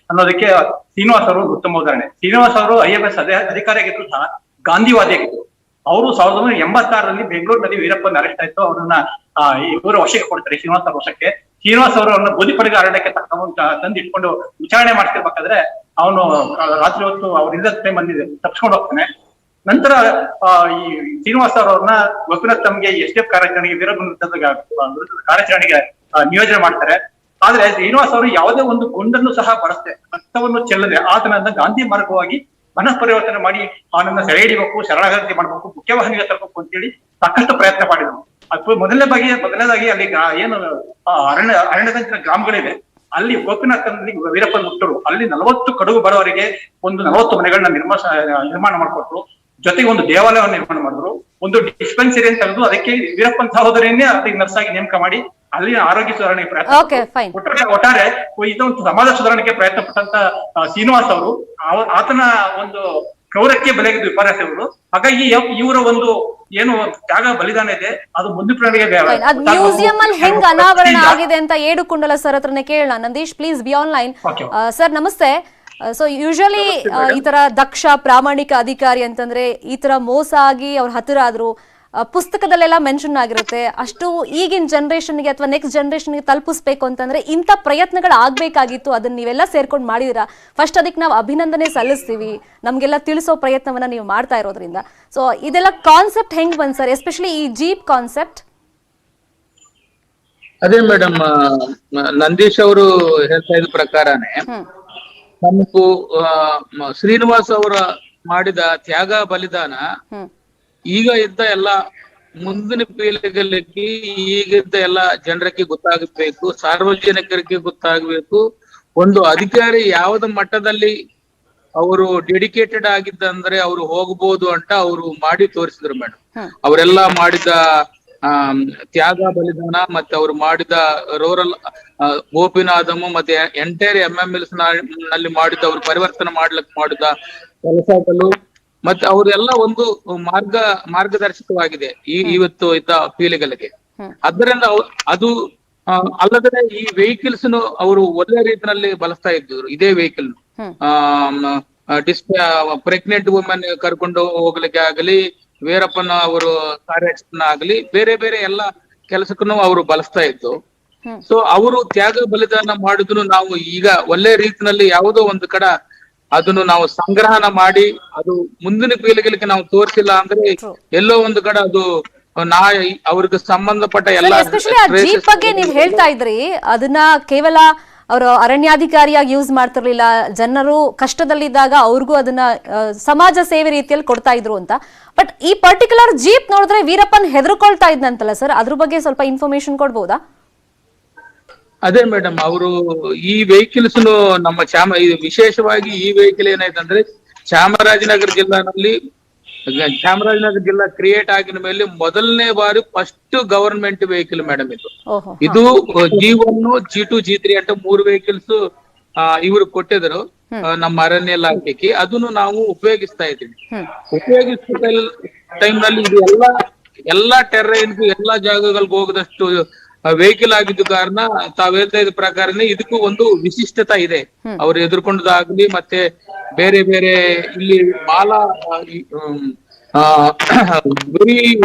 ಅನ್ನೋದಕ್ಕೆ ಶ್ರೀನಿವಾಸ್ ಅವರು ಉತ್ತಮ ಉದಾಹರಣೆ. ಶ್ರೀನಿವಾಸ್ ಅವರು IAS ಅಧಿಕಾರಿ ಆಗಿದ್ರು ಸಹ ಗಾಂಧಿವಾದಿ ಆಗಿದ್ರು. ಅವರು 1986ರಲ್ಲಿ ಬೆಂಗಳೂರಿನಲ್ಲಿ ವೀರಪ್ಪನ ಅರೆಸ್ಟ್ ಆಯ್ತು. ಅವ್ರನ್ನ ಇವರು ವಶಕ್ಕೆ ಕೊಡ್ತಾರೆ, ಶ್ರೀನಿವಾಸ್ ಅವ್ರ ವಶಕ್ಕೆ. ಶ್ರೀನಿವಾಸ್ ಅವರು ಅವ್ರನ್ನ ಗೋಧಿಪಡಿಗೆ ಅರಣ್ಯಕ್ಕೆ ತಂದು ಇಟ್ಕೊಂಡು ವಿಚಾರಣೆ ಮಾಡ್ತಿರ್ಬೇಕಾದ್ರೆ ಅವನು ರಾತ್ರಿ ಹೊತ್ತು ಅವ್ರಿಂದ ಟೈಮ್ ಬಂದಿದೆ ತಪ್ಪಿಸ್ಕೊಂಡು ಹೋಗ್ತಾನೆ. ನಂತರ ಈ ಶ್ರೀನಿವಾಸ್ ಅವ್ರನ್ನ ಗೋಪಿನಾಥ್ ತಮ್ಗೆ STF ಕಾರ್ಯಾಚರಣೆಗೆ ವಿರೋಧದ ಕಾರ್ಯಾಚರಣೆಗೆ ನಿಯೋಜನೆ ಮಾಡ್ತಾರೆ. ಆದ್ರೆ ಶ್ರೀನಿವಾಸ್ ಅವರು ಯಾವುದೇ ಒಂದು ಗುಂಡನ್ನು ಸಹ ಬಳಸದೆ, ರಕ್ತವನ್ನು ಚೆಲ್ಲದೆ ಆತನನ್ನ ಗಾಂಧಿ ಮಾರ್ಗವಾಗಿ ಮನಃ ಪರಿವರ್ತನೆ ಮಾಡಿ ಅವನನ್ನ ಸೆರೆ ಹಿಡಿಬೇಕು, ಶರಣಾಗತಿ ಮಾಡ್ಬೇಕು, ಮುಖ್ಯವಾಹಿನಿಗೆ ತರಬೇಕು ಅಂತೇಳಿ ಸಾಕಷ್ಟು ಪ್ರಯತ್ನ ಮಾಡಿದ್ರು. ಅದು ಮೊದಲನೇದಾಗಿ ಅಲ್ಲಿ ಏನು ಅರಣ್ಯದಂಚಿನ ಗ್ರಾಮಗಳಿವೆ, ಅಲ್ಲಿ ಗೋಪಿನಾಥನಲ್ಲಿ ವೀರಪ್ಪನ ಹುಟ್ಟರು. ಅಲ್ಲಿ 40 ಕಡುಗು ಬರೋವರಿಗೆ ಒಂದು 40 ಮನೆಗಳನ್ನ ನಿರ್ಮಾಣ ಮಾಡಿಕೊಟ್ರು. ಜೊತೆಗೆ ಒಂದು ದೇವಾಲಯವನ್ನು ನಿರ್ಮಾಣ ಮಾಡಿದ್ರು. ಒಂದು ಡಿಸ್ಪೆನ್ಸರಿ ಅಂತ ತೆಗೆದು ಅದಕ್ಕೆ ವೀರಪ್ಪನ ಸಹೋದರಿಯನ್ನೇ ಅದಕ್ಕೆ ನರ್ಸ್ ಆಗಿ ನೇಮಕ ಮಾಡಿ ಅಲ್ಲಿನ ಆರೋಗ್ಯ ಸುಧಾರಣೆಗೆ ಪ್ರಯತ್ನ ಒಟ್ಟಾರೆ ಇದೊಂದು ಸಮಾಜ ಸುಧಾರಣೆಗೆ ಪ್ರಯತ್ನ ಪಟ್ಟಂತ ಶ್ರೀನಿವಾಸ್ ಅವರು ಆತನ ಒಂದು ಕ್ರೌರ್ಯಕ್ಕೆ ಬಲಿಯಾಗಿದ್ದು ವಿಪರ್ಯಾಸ ಇವರು. ಹಾಗಾಗಿ ಇವರ ಒಂದು ಏನು ತ್ಯಾಗ ಬಲಿದಾನ ಇದೆ ಅದು ಮುಂದಿನ ಪೀಳಿಗೆಗೆ ಮ್ಯೂಸಿಯಂ ಅಲ್ಲಿ ಹೆಂಗ್ ಅನಾವರಣ ಆಗಿದೆ ಅಂತ ಏಡುಕೊಂಡಲ ಸರ್ ಹತ್ರನೇ ಕೇಳೋಣ. Nandish please be online. Sir ನಮಸ್ತೆ. ಸೊ ಯೂಶಲಿ ಈ ತರ ದಕ್ಷ ಪ್ರಾಮಾಣಿಕ ಅಧಿಕಾರಿ ಅಂತಂದ್ರೆ ಈ ತರ ಮೋಸ ಆಗಿ ಅವ್ರ ಹತ್ತಿರ ಆದ್ರು ಪುಸ್ತಕದಲ್ಲೆಲ್ಲ ಮೆನ್ಷನ್ ಆಗಿರುತ್ತೆ. ಅಷ್ಟು ಈಗಿನ ಜನರೇಷನ್ಗೆ ಅಥವಾ ನೆಕ್ಸ್ಟ್ ಜನರೇಷನ್ಗೆ ತಲುಪಿಸ್ಬೇಕು ಅಂತಂದ್ರೆ ಇಂಥ ಪ್ರಯತ್ನಗಳು ಆಗ್ಬೇಕಾಗಿತ್ತು. ಅದನ್ನ ನೀವೆಲ್ಲ ಸೇರ್ಕೊಂಡು ಮಾಡಿದಿರಾ. ಫಸ್ಟ್ ಅದಕ್ಕೆ ನಾವು ಅಭಿನಂದನೆ ಸಲ್ಲಿಸ್ತೀವಿ, ನಮ್ಗೆಲ್ಲ ತಿಳಿಸೋ ಪ್ರಯತ್ನವನ್ನ ನೀವು ಮಾಡ್ತಾ ಇರೋದ್ರಿಂದ. ಸೊ ಇದೆಲ್ಲ ಕಾನ್ಸೆಪ್ಟ್ ಹೆಂಗ್ ಬಂದ್ ಸರ್, ಎಸ್ಪೆಷಲಿ ಈ ಜೀಪ್ ಕಾನ್ಸೆಪ್ಟ್? ಅದೇ ಮೇಡಮ್, ನಂದೀಶ್ ಅವರು ಹೇಳ್ತಾ ಇದ್ದ ಪ್ರಕಾರನೇ ನಮಗೂ ಶ್ರೀನಿವಾಸ್ ಅವರ ಮಾಡಿದ ತ್ಯಾಗ ಬಲಿದಾನ ಈಗ ಇದ್ದ ಎಲ್ಲ ಮುಂದಿನ ಪೀಳಿಗೆಗೆ ಈಗಿದ್ದ ಎಲ್ಲ ಜನರಿಗೆ ಗೊತ್ತಾಗಬೇಕು, ಸಾರ್ವಜನಿಕರಿಗೆ ಗೊತ್ತಾಗಬೇಕು. ಒಂದು ಅಧಿಕಾರಿ ಯಾವ್ದು ಮಟ್ಟದಲ್ಲಿ ಅವರು ಡೆಡಿಕೇಟೆಡ್ ಆಗಿದ್ದಂದ್ರೆ ಅವರು ಹೋಗ್ಬೋದು ಅಂತ ಅವರು ಮಾಡಿ ತೋರಿಸಿದ್ರು ಮೇಡಮ್. ಅವರೆಲ್ಲ ಮಾಡಿದ ತ್ಯಾಗ ಬಲಿದಾನ ಮತ್ತೆ ಅವರು ಮಾಡಿದ ರೂರಲ್ ಗೋಪಿನಾಥಮ್ ಮತ್ತೆ ಎಂಟೈರ್ MMLs ನಲ್ಲಿ ಮಾಡಿದ ಅವರು ಪರಿವರ್ತನೆ ಮಾಡಿದ ಕೆಲಸಗಳು ಮತ್ತೆ ಅವರೆಲ್ಲ ಒಂದು ಮಾರ್ಗದರ್ಶಕವಾಗಿದೆ ಇವತ್ತು ಇದ್ದ ಪೀಳಿಗೆಗಳಿಗೆ. ಅದರಿಂದ ಅದು ಅಲ್ಲದೆ ಈ ವೆಹಿಕಲ್ಸ್ ಅವರು ಒಳ್ಳೆ ರೀತಿಯಲ್ಲಿ ಬಳಸ್ತಾ ಇದ್ರು. ಇದೇ ವೆಹಿಕಲ್ ಪ್ರೆಗ್ನೆಂಟ್ ವುಮೆನ್ ಕರ್ಕೊಂಡು ಹೋಗ್ಲಿಕ್ಕೆ ಆಗಲಿ, ವೀರಪ್ಪನ ಅವರು ಕಾರ್ಯಾಚರಣೆ ಆಗಲಿ, ಬೇರೆ ಬೇರೆ ಎಲ್ಲ ಕೆಲಸಕ್ಕೂ ಅವರು ಬಳಸ್ತಾ ಇದ್ದು. ಸೊ ಅವರು ತ್ಯಾಗ ಬಲಿದಾನ ಮಾಡಿದ್ರು ನಾವು ಈಗ ಒಳ್ಳೆ ರೀತಿಯಲ್ಲಿ ಯಾವುದೋ ಒಂದು ಕಡೆ ಅದನ್ನು ನಾವು ಸಂಗ್ರಹಣ ಮಾಡಿ ಅದು ಮುಂದಿನ ಪೀಳಿಗೆಗೆ ನಾವು ತೋರಿಸಿಲ್ಲ ಅಂದ್ರೆ ಎಲ್ಲೋ ಒಂದು ಕಡೆ ಅದು ಅವ್ರಿಗೆ ಸಂಬಂಧಪಟ್ಟ ಎಲ್ಲ ಜೀಪ್ ಬಗ್ಗೆ ನೀವು ಹೇಳ್ತಾ ಇದ್ರಿ, ಅದನ್ನ ಕೇವಲ ಅವರು ಅರಣ್ಯಾಧಿಕಾರಿಯಾಗಿ ಯೂಸ್ ಮಾಡ್ತಿರ್ಲಿಲ್ಲ, ಜನರು ಕಷ್ಟದಲ್ಲಿದ್ದಾಗ ಅವ್ರಿಗೂ ಅದನ್ನ ಸಮಾಜ ಸೇವೆ ರೀತಿಯಲ್ಲಿ ಕೊಡ್ತಾ ಇದ್ರು ಅಂತ. ಬಟ್ ಈ ಪರ್ಟಿಕ್ಯುಲರ್ ಜೀಪ್ ನೋಡಿದ್ರೆ ವೀರಪ್ಪನ್ ಹೆದರ್ಕೊಳ್ತಾ ಇದ್ನಂತಲ್ಲ ಸರ್, ಅದ್ರ ಬಗ್ಗೆ ಸ್ವಲ್ಪ ಇನ್ಫಾರ್ಮೇಶನ್ ಕೊಡ್ಬೋದಾ? ಅದೇ ಮೇಡಮ್, ಅವರು ಈ ವೆಹಿಕಲ್ಸ್ ನಮ್ಮ ವಿಶೇಷವಾಗಿ ಈ ವೆಹಿಕಲ್ ಏನಾಯ್ತಂದ್ರೆ ಚಾಮರಾಜನಗರ ಜಿಲ್ಲಾ ಕ್ರಿಯೇಟ್ ಆಗಿದ ಮೇಲೆ ಮೊದಲನೇ ಬಾರಿ ಫಸ್ಟ್ ಗವರ್ಮೆಂಟ್ ವೆಹಿಕಲ್ ಮೇಡಮ್ ಇದು. ಇದು G1, G2, G3 ಅಂತ 3 ವೆಹಿಕಲ್ಸ್ ಇವರು ಕೊಟ್ಟಿದ್ರು ನಮ್ಮ ಅರಣ್ಯ ಇಲಾಖೆಗೆ. ಅದನ್ನು ನಾವು ಉಪಯೋಗಿಸ್ತಾ ಇದ್ದೀವಿ. ಉಪಯೋಗಿಸ್ತಾ ಟೈಮ್ ನಲ್ಲಿ ಇದು ಎಲ್ಲಾ ಟೆರೈನ್ಗೂ ಎಲ್ಲಾ ಜಾಗಗಳಿಗೆ ಹೋಗದಷ್ಟು ವೆಹಿಕಲ್ ಆಗಿದ್ದು ಕಾರಣ ತಾವ್ ಹೇಳ್ತಾ ಇದ್ದ ಪ್ರಕಾರನೇ ಇದಕ್ಕೂ ಒಂದು ವಿಶಿಷ್ಟತೆ ಇದೆ. ಅವ್ರು ಎದುರ್ಕೊಂಡದಾಗ್ಲಿ ಮತ್ತೆ ಬೇರೆ ಬೇರೆ ಇಲ್ಲಿ ಬಾಲ ಬರೀ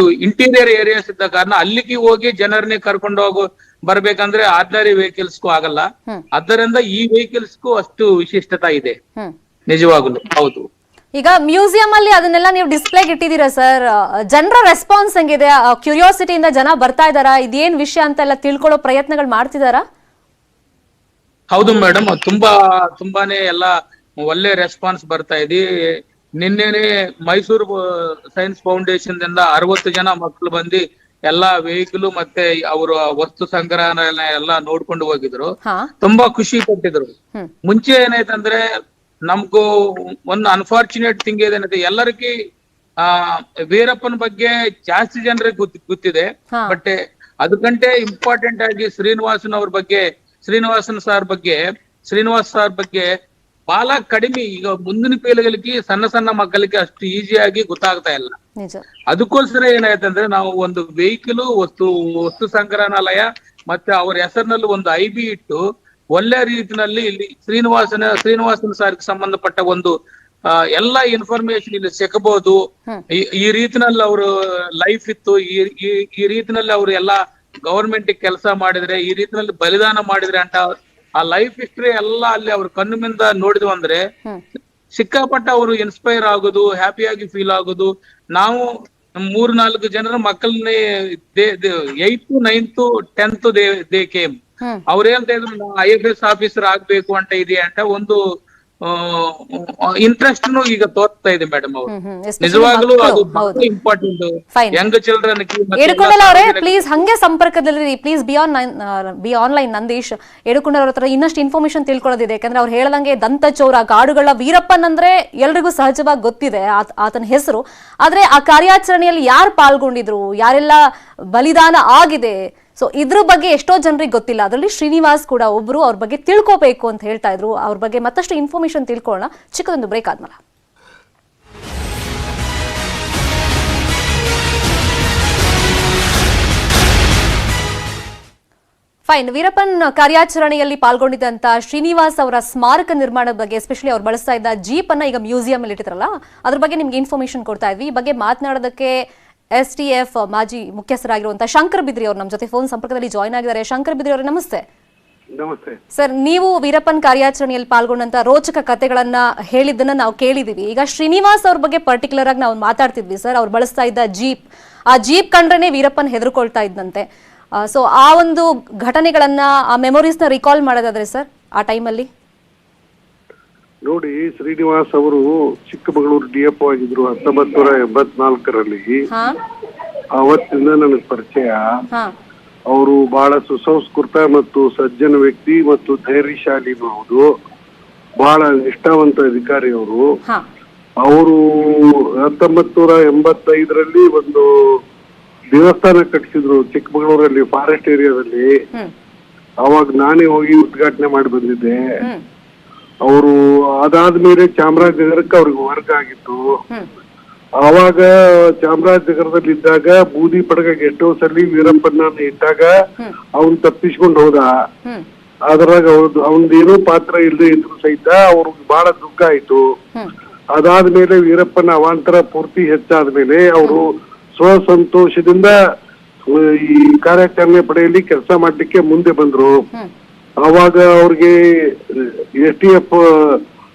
ಇಂಟೀರಿಯರ್ ಏರಿಯಾಸ್ ಇದ್ದ ಕಾರಣ ಅಲ್ಲಿಗೆ ಹೋಗಿ ಜನರನ್ನೇ ಕರ್ಕೊಂಡು ಬರ್ಬೇಕಂದ್ರೆ ಆರ್ಡಿನರಿ ವೆಹಿಕಲ್ಸ್ಗೂ ಆಗಲ್ಲ. ಅದರಿಂದ ಈ ವೆಹಿಕಲ್ಸ್ಗೂ ಅಷ್ಟು ವಿಶಿಷ್ಟತೆ ಇದೆ ನಿಜವಾಗ್ಲು. ಹೌದು. ಈಗ ಮ್ಯೂಸಿಯಂ ಅಲ್ಲಿ ಅದನ್ನೆಲ್ಲ ನೀವು ಡಿಸ್ಪ್ಲೇಗೆ ಇಟ್ಟಿದ್ದೀರಾ ಸರ್, ಜನರ ರೆಸ್ಪಾನ್ಸ್ ಹೆಂಗಿದೆ? ಕ್ಯೂರಿಯಾಸಿಟಿಯಿಂದ ಜನ ಬರ್ತಾ ಇದಾರಾ? ಇದೇನ್ ವಿಷಯ ಅಂತ ಎಲ್ಲ ತಿಳ್ಕೊಳ್ಳೋ ಪ್ರಯತ್ನಗಳು ಮಾಡ್ತಿದಾರಾ? ಹೌದು ಮೇಡಮ್, ತುಂಬಾನೇ ಎಲ್ಲ ಒಳ್ಳೆ ರೆಸ್ಪಾನ್ಸ್ ಬರ್ತಾ ಇದೆ. ನಿನ್ನೆನೆ ಮೈಸೂರು ಸೈನ್ಸ್ ಫೌಂಡೇಶನ್ ದಿಂದ 60 ಜನ ಮಕ್ಕಳು ಬಂದು ಎಲ್ಲಾ ವೆಹಿಕಲ್ ಮತ್ತೆ ಅವರ ವಸ್ತು ಸಂಗ್ರಹಣ ಎಲ್ಲ ನೋಡ್ಕೊಂಡು ಹೋಗಿದ್ರು. ತುಂಬಾ ಖುಷಿ ಪಟ್ಟಿದ್ರು. ಮುಂಚೆ ಏನಾಯ್ತಂದ್ರೆ ನಮ್ಗೂ ಒಂದು ಅನ್ಫಾರ್ಚುನೇಟ್ ಥಿಂಗ್ ಏನೇನೈತೆ, ಎಲ್ಲರಿಗೂ ವೀರಪ್ಪನ ಬಗ್ಗೆ ಜಾಸ್ತಿ ಜನರಿಗೆ ಗೊತ್ತಿದೆ. ಬಟ್ ಅದಕ್ಕಂటే ಇಂಪಾರ್ಟೆಂಟ್ ಆಗಿ ಶ್ರೀನಿವಾಸ್ ಸಾರ್ ಬಗ್ಗೆ ಬಹಳ ಕಡಿಮೆ. ಈಗ ಮುಂದಿನ ಪೀಳಿಗೆಗಳಿಗೆ ಸಣ್ಣ ಮಕ್ಕಳಿಗೆ ಅಷ್ಟು ಈಸಿಯಾಗಿ ಗೊತ್ತಾಗ್ತಾ ಇಲ್ಲ. ಅದಕ್ಕೋಸ್ಕರ ಏನಾಯ್ತಂದ್ರೆ ನಾವು ಒಂದು ವೆಹಿಕಲ್ ವಸ್ತು ಸಂಗ್ರಹಣಾಲಯ ಮತ್ತೆ ಅವ್ರ ಹೆಸರಿನಲ್ಲಿ ಒಂದು IB ಇಟ್ಟು ಒಳ್ಳೆ ರೀತಿನಲ್ಲಿ ಇಲ್ಲಿ ಶ್ರೀನಿವಾಸನ್ ಸಾರ್ಗೆ ಸಂಬಂಧಪಟ್ಟ ಒಂದು ಎಲ್ಲಾ ಇನ್ಫಾರ್ಮೇಶನ್ ಇಲ್ಲಿ ಸಿಗಬಹುದು. ಈ ರೀತಿನಲ್ಲಿ ಅವರು ಲೈಫ್ ಇತ್ತು, ಈ ರೀತಿನಲ್ಲಿ ಅವರು ಎಲ್ಲಾ ಗವರ್ಮೆಂಟ್ ಕೆಲಸ ಮಾಡಿದ್ರೆ, ಈ ರೀತಿನಲ್ಲಿ ಬಲಿದಾನ ಮಾಡಿದ್ರೆ ಅಂತ ಆ ಲೈಫ್ ಹಿಸ್ಟ್ರಿ ಎಲ್ಲ ಅಲ್ಲಿ ಅವ್ರ ಕಣ್ಣು ಮುಂದ ನೋಡಿದ್ವು ಅಂದ್ರೆ ಸಿಕ್ಕಾಪಟ್ಟ ಅವರು ಇನ್ಸ್ಪೈರ್ ಆಗೋದು, ಹ್ಯಾಪಿಯಾಗಿ ಫೀಲ್ ಆಗೋದು. ನಾವು 3-4 ಜನರ ಮಕ್ಕಳನ್ನೇ 8th, 9th, 10th they came. ಅವ್ರು ಹೇಳ್ತಾ ಇದ್ರು IFS ಆಫೀಸರ್ ಆಗ್ಬೇಕು ಅಂತ ಇದೆ ಅಂತ ಒಂದು ಇಂಟ್ರೆಸ್ಟ್ ಈಗ ತೋರ್ತಾ ಇದೆ ಮೇಡಮ್. ಅವರು ನಿಜವಾಗ್ಲೂ ಅದು ಬಹಳ ಇಂಪಾರ್ಟೆಂಟ್ ಯಂಗ್ ಚಿಲ್ಡ್ರನ್. ಪ್ಲೀಸ್ ಹಂಗೆ ಸಂಪರ್ಕದಲ್ಲಿ ಪ್ಲೀಸ್ ಬಿ ಆನ್ಲೈನ್ ನಂದೀಶ್ ಎಡುಕೊಂಡವ್ರ ಹತ್ರ ಇನ್ನಷ್ಟು ಇನ್ಫಾರ್ಮೇಶನ್ ತಿಳ್ಕೊಳ್ಳೋದಿದೆ. ಯಾಕಂದ್ರೆ ಅವ್ರು ಹೇಳ್ದಂಗೆ ದಂತಚೋರ ಕಾಡುಗಳ ವೀರಪ್ಪನ್ ಅಂದ್ರೆ ಎಲ್ರಿಗೂ ಸಹಜವಾಗಿ ಗೊತ್ತಿದೆ ಆತನ ಹೆಸರು. ಆದ್ರೆ ಆ ಕಾರ್ಯಾಚರಣೆಯಲ್ಲಿ ಯಾರು ಪಾಲ್ಗೊಂಡಿದ್ರು, ಯಾರೆಲ್ಲ ಬಲಿದಾನ ಆಗಿದೆ, ಸೊ ಇದ್ರ ಬಗ್ಗೆ ಎಷ್ಟೋ ಜನರಿಗೆ ಗೊತ್ತಿಲ್ಲ. ಅದರಲ್ಲಿ ಶ್ರೀನಿವಾಸ್ ಕೂಡ ಒಬ್ರು. ಅವ್ರ ಬಗ್ಗೆ ತಿಳ್ಕೋಬೇಕು ಅಂತ ಹೇಳ್ತಾ ಇದ್ರು. ಅವ್ರ ಬಗ್ಗೆ ಮತ್ತಷ್ಟು ಇನ್ಫಾರ್ಮೇಶನ್ ತಿಳ್ಕೊಳ್ಳೋಣ ಚಿಕ್ಕದೊಂದು ಬ್ರೇಕ್ ಆದ್ಮೇಲೆ. ಫೈನ್. ವೀರಪ್ಪನ್ ಕಾರ್ಯಾಚರಣೆಯಲ್ಲಿ ಪಾಲ್ಗೊಂಡಿದ್ದಂತ ಶ್ರೀನಿವಾಸ್ ಅವರ ಸ್ಮಾರಕ ನಿರ್ಮಾಣದ ಬಗ್ಗೆ, ಎಸ್ಪೆಷಲಿ ಅವ್ರು ಬಳಸ್ತಾ ಇದ್ದ ಜೀಪ್ ಅನ್ನ ಈಗ ಮ್ಯೂಸಿಯಂ ಅಲ್ಲಿ ಇಟ್ಟಿದ್ರಲ್ಲ, ಅದ್ರ ಬಗ್ಗೆ ನಿಮ್ಗೆ ಇನ್ಫಾರ್ಮೇಶನ್ ಕೊಡ್ತಾ ಇದ್ವಿ. ಈ ಬಗ್ಗೆ ಮಾತನಾಡೋದಕ್ಕೆ STF ಮಾಜಿ ಮುಖ್ಯಸ್ಥರಾಗಿರುವಂತಹ ಶಂಕರ್ ಬಿದ್ರಿ ಅವರು ನಮ್ಮ ಜೊತೆ ಫೋನ್ ಸಂಪರ್ಕದಲ್ಲಿ ಜಾಯ್ನ್ ಆಗಿದ್ದಾರೆ. ಶಂಕರ್ ಬಿದ್ರಿ ಅವರೇ ನಮಸ್ತೆ. ನಮಸ್ತೆ ಸರ್, ನೀವು ವೀರಪ್ಪನ್ ಕಾರ್ಯಾಚರಣೆಯಲ್ಲಿ ಪಾಲ್ಗೊಂಡಂತ ರೋಚಕ ಕಥೆಗಳನ್ನ ಹೇಳಿದ್ದನ್ನ ನಾವು ಕೇಳಿದೀವಿ. ಈಗ ಶ್ರೀನಿವಾಸ್ ಅವ್ರ ಬಗ್ಗೆ ಪರ್ಟಿಕ್ಯುಲರ್ ಆಗಿ ನಾವು ಮಾತಾಡ್ತಿದ್ವಿ ಸರ್. ಅವ್ರು ಬಳಸ್ತಾ ಇದ್ದ ಆ ಜೀಪ್ ಕಂಡ್ರೇನೆ ವೀರಪ್ಪನ್ ಹೆದರ್ಕೊಳ್ತಾ ಇದ್ದಂತೆ. ಸೊ ಆ ಒಂದು ಘಟನೆಗಳನ್ನ, ಆ ಮೆಮೊರೀಸ್ ನ ರಿಕಾಲ್ ಮಾಡೋದಾದ್ರೆ ಸರ್, ಆ ಟೈಮಲ್ಲಿ ನೋಡಿ, ಶ್ರೀನಿವಾಸ್ ಅವರು ಚಿಕ್ಕಮಗಳೂರು DFO ಆಗಿದ್ರು 1984ರಲ್ಲಿ. ಅವತ್ತಿಂದ ನನಗೆ ಪರಿಚಯ. ಅವರು ಬಹಳ ಸುಸಂಸ್ಕೃತ ಮತ್ತು ಸಜ್ಜನ ವ್ಯಕ್ತಿ ಮತ್ತು ಧೈರ್ಯಶಾಲಿನೂ ಹೌದು. ಬಹಳ ನಿಷ್ಠಾವಂತ ಅಧಿಕಾರಿ ಅವರು. ಅವರು 1985ರಲ್ಲಿ ಒಂದು ದೇವಸ್ಥಾನ ಕಟ್ಟಿಸಿದ್ರು ಚಿಕ್ಕಮಗಳೂರಲ್ಲಿ, ಫಾರೆಸ್ಟ್ ಏರಿಯಾದಲ್ಲಿ. ಅವಾಗ ನಾನೇ ಹೋಗಿ ಉದ್ಘಾಟನೆ ಮಾಡಿ ಬಂದಿದ್ದೆ. ಅವರು ಅದಾದ್ಮೇಲೆ ಚಾಮರಾಜನಗರಕ್ಕೆ ಅವ್ರಿಗೆ ವರ್ಗ ಆಗಿತ್ತು. ಅವಾಗ ಚಾಮರಾಜನಗರದಲ್ಲಿ ಇದ್ದಾಗ ಬೂದಿ ಪಡಗ ಗೆಸ್ಟ್ ಹೌಸ್ ಅಲ್ಲಿ ವೀರಪ್ಪನ ಇಟ್ಟಾಗ ಅವನ್ ತಪ್ಪಿಸ್ಕೊಂಡು ಹೋದ. ಅದ್ರಾಗ ಅವನದೇನೋ ಪಾತ್ರ ಇಲ್ಲದೆ ಇದ್ರು ಸಹಿತ ಅವ್ರಿಗೆ ಬಹಳ ದುಃಖ ಆಯ್ತು. ಅದಾದ್ಮೇಲೆ ವೀರಪ್ಪನ ಅವಾಂತರ ಪೂರ್ತಿ ಹೆಚ್ಚಾದ್ಮೇಲೆ ಅವರು ಸ್ವಸಂತೋಷದಿಂದ ಈ ಕಾರ್ಯಾಚರಣೆ ಪಡೆಯಲ್ಲಿ ಕೆಲಸ ಮಾಡ್ಲಿಕ್ಕೆ ಮುಂದೆ ಬಂದ್ರು. ಅವಾಗ ಅವ್ರಿಗೆ STF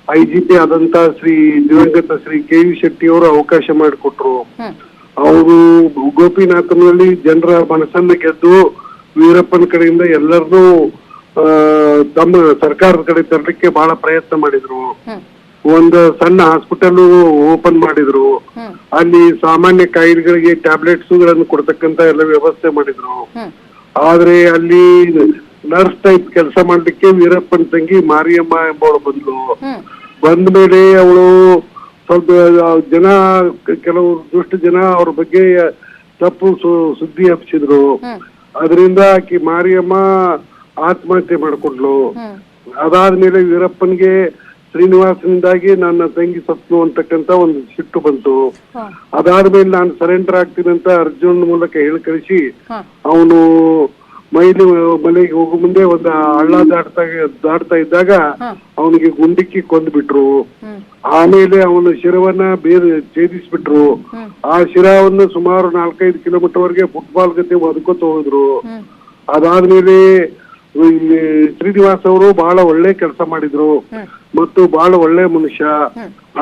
IGP ಆದಂತ ದಿವಂಗತ ಶ್ರೀ KV ಶೆಟ್ಟಿ ಅವರು ಅವಕಾಶ ಮಾಡಿಕೊಟ್ರು. ಅವರು ಗೋಪಿನಾಥನಲ್ಲಿ ಜನರ ಮನಸ್ಸನ್ನ ಗೆದ್ದು ವೀರಪ್ಪನ ಕಡೆಯಿಂದ ಎಲ್ಲರನ್ನೂ ತಮ್ಮ ಸರ್ಕಾರದ ಕಡೆ ತರಲಿಕ್ಕೆ ಬಹಳ ಪ್ರಯತ್ನ ಮಾಡಿದ್ರು. ಒಂದು ಸಣ್ಣ ಹಾಸ್ಪಿಟಲ್ ಓಪನ್ ಮಾಡಿದ್ರು. ಅಲ್ಲಿ ಸಾಮಾನ್ಯ ಕಾಯಿಲೆಗಳಿಗೆ ಟ್ಯಾಬ್ಲೆಟ್ಸ್ ಗಳನ್ನು ಕೊಡ್ತಕ್ಕಂತ ಎಲ್ಲ ವ್ಯವಸ್ಥೆ ಮಾಡಿದ್ರು. ಆದ್ರೆ ಅಲ್ಲಿ ನರ್ಸ್ ಟೈಪ್ ಕೆಲಸ ಮಾಡ್ಲಿಕ್ಕೆ ವೀರಪ್ಪನ ತಂಗಿ ಮಾರಿಯಮ್ಮ ಎಂಬವಳು ಬಂದ ಮೇಲೆ ಅವಳು ಸ್ವಲ್ಪ ಜನ, ಕೆಲವು ದುಷ್ಟ ಜನ ಅವ್ರ ಬಗ್ಗೆ ತಪ್ಪು ಸುದ್ದಿ ಹಬ್ಬಿಸಿದ್ರು. ಅದರಿಂದ ಆಕಿ ಮಾರಿಯಮ್ಮ ಆತ್ಮಹತ್ಯೆ ಮಾಡ್ಕೊಂಡ್ಲು. ಅದಾದ್ಮೇಲೆ ವೀರಪ್ಪನ್ಗೆ ಶ್ರೀನಿವಾಸನಿಂದಾಗಿ ನನ್ನ ತಂಗಿ ಸತ್ನು ಅಂತಕ್ಕಂತ ಒಂದು ಸಿಟ್ಟು ಬಂತು. ಅದಾದ್ಮೇಲೆ ನಾನು ಸರೆಂಡರ್ ಆಗ್ತೀನಂತ ಅರ್ಜುನ್ ಮೂಲಕ ಹೇಳಿ ಕಳಿಸಿ ಅವನು ಮನೆಗೆ ಹೋಗೋ ಮುಂದೆ ಒಂದು ಹಳ್ಳ ದಾಟ್ತಾ ಇದ್ದಾಗ ಅವನಿಗೆ ಗುಂಡಿಕ್ಕಿ ಕೊಂದ್ಬಿಟ್ರು. ಆಮೇಲೆ ಅವನ ಶಿರವನ್ನ ಛೇದಿಸ್ಬಿಟ್ರು. ಆ ಶಿರವನ್ನು ಸುಮಾರು 4-5 ಕಿಲೋಮೀಟರ್ ವರೆಗೆ ಫುಟ್ಬಾಲ್ ಗತಿ ಒದ್ಕೋತ ಹೋದ್ರು. ಅದಾದ್ಮೇಲೆ ಶ್ರೀನಿವಾಸ್ ಅವರು ಬಹಳ ಒಳ್ಳೆ ಕೆಲಸ ಮಾಡಿದ್ರು ಮತ್ತು ಬಹಳ ಒಳ್ಳೆ ಮನುಷ್ಯ.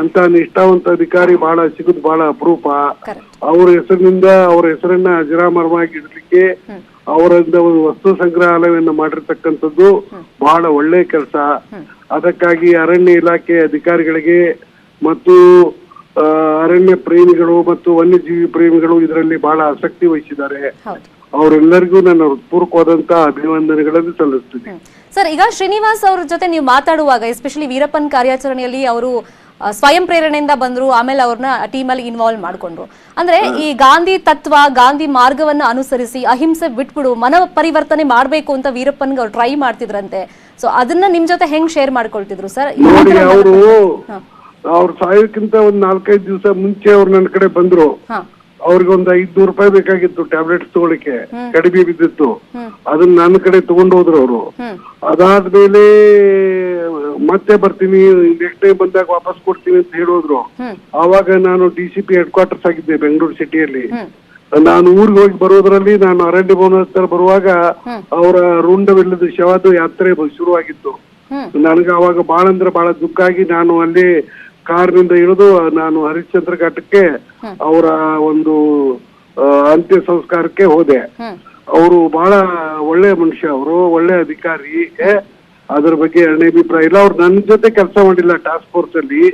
ಅಂತ ನಿಷ್ಠಾವಂತ ಅಧಿಕಾರಿ ಬಹಳ ಸಿಗುದು ಬಹಳ ಅಪರೂಪ. ಅವ್ರ ಹೆಸರನ್ನ ಅಜರಾಮರವಾಗಿ ಇಡ್ಲಿಕ್ಕೆ ಅವರಿಂದ ಒಂದು ವಸ್ತು ಸಂಗ್ರಹಾಲಯವನ್ನು ಮಾಡಿರ್ತಕ್ಕಂಥದ್ದು ಬಹಳ ಒಳ್ಳೆ ಕೆಲಸ. ಅದಕ್ಕಾಗಿ ಅರಣ್ಯ ಇಲಾಖೆ ಅಧಿಕಾರಿಗಳಿಗೆ ಮತ್ತು ಅರಣ್ಯ ಪ್ರೇಮಿಗಳು ಮತ್ತು ವನ್ಯಜೀವಿ ಪ್ರೇಮಿಗಳು ಇದರಲ್ಲಿ ಬಹಳ ಆಸಕ್ತಿ ವಹಿಸಿದ್ದಾರೆ. ಅವರೆಲ್ಲರಿಗೂ ನನ್ನ ಹೃತ್ಪೂರ್ವಕವಾದಂತಹ ಅಭಿನಂದನೆಗಳನ್ನು ಸಲ್ಲಿಸ್ತೀನಿ. ಸರ್, ಈಗ ಶ್ರೀನಿವಾಸ್ ಅವ್ರ ಜೊತೆ ನೀವು ಮಾತಾಡುವಾಗ, ಎಸ್ಪೆಷಲಿ ವೀರಪ್ಪನ್ ಕಾರ್ಯಾಚರಣೆಯಲ್ಲಿ ಅವರು ಸ್ವಯಂ ಪ್ರೇರಣೆಯಿಂದ ಬಂದ್ರು, ಆಮೇಲೆ ಅವ್ರನ್ನ ಟೀಮಲ್ಲಿ ಇನ್ವಾಲ್ವ್ ಮಾಡ್ಕೊಂಡ್ರು. ಅಂದ್ರೆ ಈ ಗಾಂಧಿ ತತ್ವ, ಗಾಂಧಿ ಮಾರ್ಗವನ್ನ ಅನುಸರಿಸಿ ಅಹಿಂಸೆ ಬಿಟ್ಬಿಡು, ಮನ ಪರಿವರ್ತನೆ ಮಾಡ್ಬೇಕು ಅಂತ ವೀರಪ್ಪನ್ಗೆ ಅವ್ರು ಟ್ರೈ ಮಾಡ್ತಿದ್ರಂತೆ. ಸೊ ಅದನ್ನ ನಿಮ್ ಜೊತೆ ಹೆಂಗ್ ಶೇರ್ ಮಾಡ್ಕೊಳ್ತಿದ್ರು ಸರ್? ಅವ್ರು ಸಾಯೋಕ್ಕಿಂತ ಒಂದ್ 4-5 ದಿವಸ ಮುಂಚೆ ಅವ್ರು ನನ್ನ ಕಡೆ ಬಂದ್ರು. ಅವ್ರಿಗೆ ಒಂದು 500 ರೂಪಾಯಿ ಬೇಕಾಗಿತ್ತು ಟ್ಯಾಬ್ಲೆಟ್ಸ್ ತಗೊಳಿಕ್ಕೆ, ಕಡಿಮೆ ಬಿದ್ದಿತ್ತು. ಅದನ್ನ ನನ್ನ ಕಡೆ ತಗೊಂಡು ಹೋದ್ರು ಅವರು. ಅದಾದ್ಮೇಲೆ ಮತ್ತೆ ಬರ್ತೀನಿ, ನೆಕ್ಸ್ಟ್ ಟೈಮ್ ಬಂದಾಗ ವಾಪಸ್ ಕೊಡ್ತೀನಿ ಅಂತ ಹೇಳಿದ್ರು. ಆವಾಗ ನಾನು DCP ಹೆಡ್ ಕ್ವಾರ್ಟರ್ಸ್ ಆಗಿದ್ದೆ ಬೆಂಗಳೂರು ಸಿಟಿಯಲ್ಲಿ. ನಾನು ಊರಿಗೆ ಹೋಗಿ ಬರೋದ್ರಲ್ಲಿ ನಾನು ಅರಣ್ಯ ಭವನ ಹತ್ರ ಬರುವಾಗ ಅವರ ರುಂಡವಿಲ್ಲದ ಶವದ ಯಾತ್ರೆ ಶುರುವಾಗಿತ್ತು. ನನಗೆ ಅವಾಗ ಬಹಳ ಅಂದ್ರೆ ಬಹಳ ದುಃಖ ಆಗಿ ನಾನು ಅಲ್ಲಿ ಕಾರ್ನಿಂದ ಇಳಿದು ನಾನು ಹರಿಶ್ಚಂದ್ರ ಘಾಟಕ್ಕೆ ಅವರ ಒಂದು ಅಂತ್ಯ ಸಂಸ್ಕಾರಕ್ಕೆ ಹೋದೆ. ಅವರು ಬಹಳ ಒಳ್ಳೆ ಮನುಷ್ಯ, ಅವರು ಒಳ್ಳೆ ಅಧಿಕಾರಿ. ಅದ್ರ ಬಗ್ಗೆ ಎರಡನೇ ಅಭಿಪ್ರಾಯ ಇಲ್ಲ. ಅವ್ರು ನನ್ನ ಜೊತೆ ಕೆಲಸ ಮಾಡಿಲ್ಲ ಟಾಸ್ಕ್ ಫೋರ್ಸ್ ಅಲ್ಲಿ.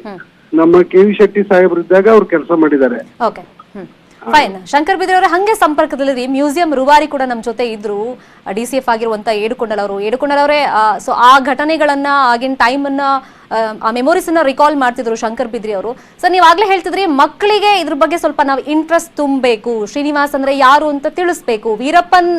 ನಮ್ಮ KV ಶೆಟ್ಟಿ ಸಾಹೇಬ್ರು ಇದ್ದಾಗ ಅವ್ರು ಕೆಲಸ ಮಾಡಿದ್ದಾರೆ. ಫೈನ್. ಶಂಕರ್ ಬಿದ್ರಿ ಅವರ ಹಂಗೆ ಸಂಪರ್ಕದಲ್ಲಿ ಮ್ಯೂಸಿಯಂ ರೂವಾರಿ ಕೂಡ ನಮ್ಮ ಜೊತೆ ಇದ್ರು, DCF ಆಗಿರುವಂತ ಏಡುಕೊಂಡಲ್ ಅವರೇ. ಸೊ ಆ ಘಟನೆಗಳನ್ನ, ಆಗಿನ ಟೈಮ್ ಅನ್ನ, ಆ ಮೆಮೊರೀಸ್ ಅನ್ನ ರಿಕಾಲ್ ಮಾಡ್ತಿದ್ರು ಶಂಕರ್ ಬಿದ್ರಿ ಅವರು. ಸರ್, ನೀವು ಆಗ್ಲೇ ಹೇಳ್ತಿದ್ರಿ ಮಕ್ಕಳಿಗೆ ಇದ್ರ ಬಗ್ಗೆ ಸ್ವಲ್ಪ ನಾವು ಇಂಟ್ರೆಸ್ಟ್ ತುಂಬಬೇಕು, ಶ್ರೀನಿವಾಸ್ ಅಂದ್ರೆ ಯಾರು ಅಂತ ತಿಳಿಸ್ಬೇಕು, ವೀರಪ್ಪನ್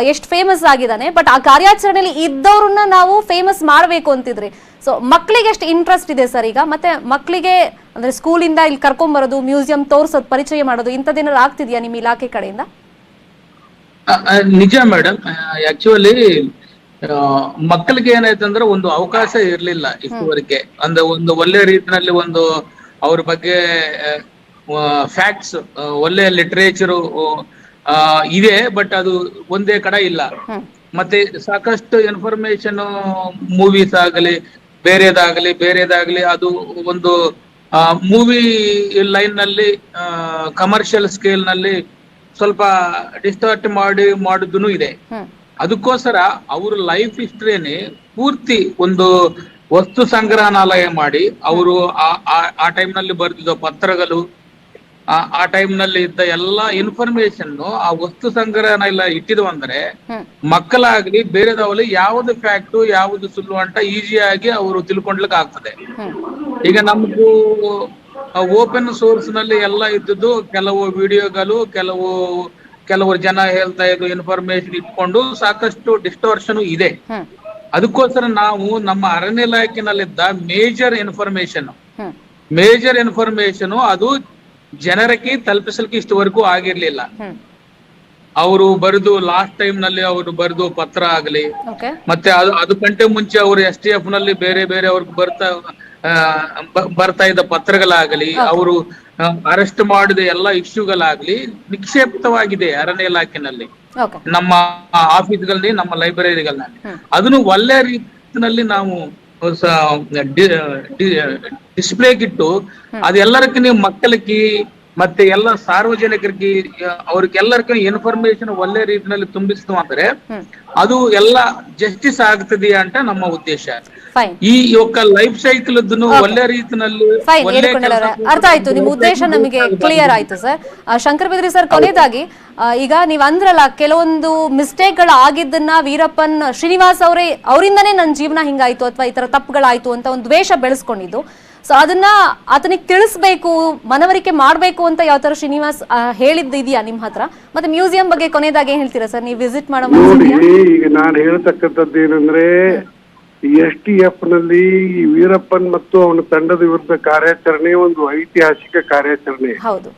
ಎಷ್ಟು ಫೇಮಸ್ ಆಗಿದ್ದಾನೆ, ಬಟ್ ಆ ಕಾರ್ಯಾಚರಣೆಯಲ್ಲಿ ಇದ್ದವ್ರನ್ನ ನಾವು ಫೇಮಸ್ ಮಾಡಬೇಕು ಅಂತಿದ್ರಿ. ಸೊ ಮಕ್ಕಳಿಗೆ ಎಷ್ಟು ಇಂಟ್ರೆಸ್ಟ್ ಇದೆ ಸರ್ ಈಗ? ಮತ್ತೆ ಮಕ್ಕಳಿಗೆ ಅಂದ್ರೆ ಸ್ಕೂಲಿಂದ ಇಲ್ಲಿ ಕರ್ಕೊಂಡ್ ಬರೋದು, ಮ್ಯೂಸಿಯಂ ತೋರ್ಸೋದು, ಪರಿಚಯ ಮಾಡೋದು, ಇಂಥದ್ದೇನಾದ್ರು ಆಗ್ತಿದ್ಯಾ ನಿಮ್ಮ ಇಲಾಖೆ ಕಡೆಯಿಂದ? ನಿಜ ಮೇಡಮ್. ಆಕ್ಚುಲಿ ಮಕ್ಕಳಿಗೆ ಏನಾಯ್ತಂದ್ರೆ ಒಂದು ಅವಕಾಶ ಇರ್ಲಿಲ್ಲ ಇಷ್ಟುವರೆಗೆ. ಅಂದ್ರೆ ಒಂದು ಒಳ್ಳೆ ರೀತಿಯಲ್ಲಿ ಒಂದು ಅವ್ರ ಬಗ್ಗೆ ಫ್ಯಾಕ್ಟ್ಸ್, ಒಳ್ಳೆಯ ಲಿಟರೇಚರು ಇದೆ, ಬಟ್ ಅದು ಒಂದೇ ಕಡೆ ಇಲ್ಲ. ಮತ್ತೆ ಸಾಕಷ್ಟು ಇನ್ಫಾರ್ಮೇಶನ್ ಮೂವೀಸ್ ಆಗಲಿ ಬೇರೆದಾಗಲಿ ಅದು ಒಂದು ಮೂವಿ ಲೈನ್ ನಲ್ಲಿ ಕಮರ್ಷಿಯಲ್ ಸ್ಕೇಲ್ ನಲ್ಲಿ ಸ್ವಲ್ಪ ಡಿಸ್ಟಾರ್ಟ್ ಮಾಡುದೂ ಇದೆ. ಅದಕ್ಕೋಸ್ಕರ ಅವ್ರ ಲೈಫ್ ಹಿಸ್ಟ್ರಿನೇ ಪೂರ್ತಿ ಒಂದು ವಸ್ತು ಸಂಗ್ರಹಣಾಲಯ ಮಾಡಿ ಅವರು ಆ ಟೈಮ್ ನಲ್ಲಿ ಬರೆದಿದ್ದ ಪತ್ರಗಳು, ಆ ಟೈಮ್ ನಲ್ಲಿ ಇದ್ದ ಎಲ್ಲಾ ಇನ್ಫಾರ್ಮೇಶನ್ ಆ ವಸ್ತು ಸಂಗ್ರಹಣಾಲಯ ಇಟ್ಟಿದ್ವು ಅಂದ್ರೆ ಮಕ್ಕಳಾಗ್ಲಿ ಬೇರೆದವಲ್ಲಿ ಯಾವ್ದು ಫ್ಯಾಕ್ಟ್ ಯಾವ್ದು ಸುಳ್ಳು ಅಂತ ಈಸಿಯಾಗಿ ಅವರು ತಿಳ್ಕೊಂಡ್ಲಿಕ್ಕೆ ಆಗ್ತದೆ. ಈಗ ನಮ್ದು ಓಪನ್ ಸೋರ್ಸ್ ನಲ್ಲಿ ಎಲ್ಲ ಇದ್ದದ್ದು ಕೆಲವು ವಿಡಿಯೋಗಳು, ಕೆಲವರು ಜನ ಹೇಳ್ತಾ ಇದ್ದು ಇನ್ಫಾರ್ಮೇಶನ್ ಇಟ್ಕೊಂಡು ಸಾಕಷ್ಟು ಡಿಸ್ಟೋರ್ಷನ್ ಇದೆ. ಅದಕ್ಕೋಸ್ಕರ ನಾವು ನಮ್ಮ ಅರಣ್ಯ ಇಲಾಖೆನಲ್ಲಿದ್ದ ಮೇಜರ್ ಇನ್ಫಾರ್ಮೇಶನ್ ಅದು ಜನರಿಗೆ ತಲುಪಿಸಲಿಕ್ಕೆ ಇಷ್ಟವರೆಗೂ ಆಗಿರ್ಲಿಲ್ಲ. ಅವರು ಬರೆದು ಲಾಸ್ಟ್ ಟೈಮ್ ನಲ್ಲಿ ಅವರು ಬರೆದು ಪತ್ರ ಆಗಲಿ, ಮತ್ತೆ ಅದಕ್ಕಂటే ಮುಂಚೆ ಅವರು STF ನಲ್ಲಿ ಬೇರೆ ಅವ್ರಿಗೆ ಬರ್ತಾ ಇದ್ದ ಪತ್ರಗಳಾಗಲಿ, ಅವರು ಅರೆಸ್ಟ್ ಮಾಡಿದ ಎಲ್ಲ ಇಶ್ಯೂಗಳಾಗ್ಲಿ ನಿಕ್ಷೇಪಿತವಾಗಿದೆ ಅರಣ್ಯ ಇಲಾಖೆನಲ್ಲಿ, ನಮ್ಮ ಆಫೀಸ್ಗಳಲ್ಲಿ, ನಮ್ಮ ಲೈಬ್ರರಿಗಳಲ್ಲಿ. ಅದನ್ನು ಒಳ್ಳೆ ರೀತಿಯಲ್ಲಿ ನಾವು ಡಿಸ್ಪ್ಲೇಗಿಟ್ಟು ಅದೆಲ್ಲರಿಗೂ ನೀವು ಮಕ್ಕಳಿಗೆ ಮತ್ತೆ ಎಲ್ಲ ಸಾರ್ವಜನಿಕರಿಗೆ ಅವ್ರಿಗೆಲ್ಲರಿಗೂ ಇನ್ಫಾರ್ಮೇಶನ್ ಒಳ್ಳೆ ರೀತಿಯಲ್ಲಿ ತುಂಬಿಸ್ತು ಅಂದ್ರೆ ಅದು ಎಲ್ಲ ಜಸ್ಟಿಸ್ ಆಗ್ತದೆ ಅಂತ ನಮ್ಮ ಉದ್ದೇಶ. ಈ ಲೈಫ್ ಸೈಕಲ್ ಒಳ್ಳೆ ರೀತಿಯಲ್ಲಿ ಅರ್ಥ ಆಯ್ತು, ನಿಮ್ಮ ಉದ್ದೇಶ ನಮಗೆ ಕ್ಲಿಯರ್ ಆಯ್ತು ಸರ್. ಶಂಕರ್ ಬಿದ್ರಿ ಸರ್, ಕೊನೆಯದಾಗಿ ಈಗ ನೀವ್ ಅಂದ್ರಲ್ಲ ಕೆಲವೊಂದು ಮಿಸ್ಟೇಕ್ ಗಳು ಆಗಿದ್ದನ್ನ ವೀರಪ್ಪನ್ ಶ್ರೀನಿವಾಸ್ ಅವರಿಂದನೇ ನನ್ನ ಜೀವನ ಹಿಂಗಾಯ್ತು ಅಥವಾ ಈ ತರ ತಪ್ಪುಗಳಾಯ್ತು ಅಂತ ಒಂದು ದ್ವೇಷ ಬೆಳೆಸ್ಕೊಂಡಿದ್ದು. ಸೊ ಅದನ್ನ ಆತನಿಗೆ ತಿಳಿಸ್ಬೇಕು, ಮನವರಿಕೆ ಮಾಡ್ಬೇಕು ಅಂತ ಯಾವ ತರ ಶ್ರೀನಿವಾಸ್ ಹೇಳಿದ್ದಿದ್ಯಾ ನಿಮ್ ಹತ್ರ? ಮತ್ತೆ ಮ್ಯೂಸಿಯಂ ಬಗ್ಗೆ ಕೊನೆಯದಾಗಿ ಏನ್ ಹೇಳ್ತೀರಾ ಸರ್, ನೀವು ವಿಸಿಟ್ ಮಾಡೋ? ಈಗ ನಾನು ಹೇಳ್ತಕ್ಕಂಥದ್ದು ಏನಂದ್ರೆ STF ನಲ್ಲಿ ವೀರಪ್ಪನ್ ಮತ್ತು ಅವನ ತಂಡದ ವಿರುದ್ಧ ಕಾರ್ಯಾಚರಣೆ ಒಂದು ಐತಿಹಾಸಿಕ ಕಾರ್ಯಾಚರಣೆ. ಹೌದು,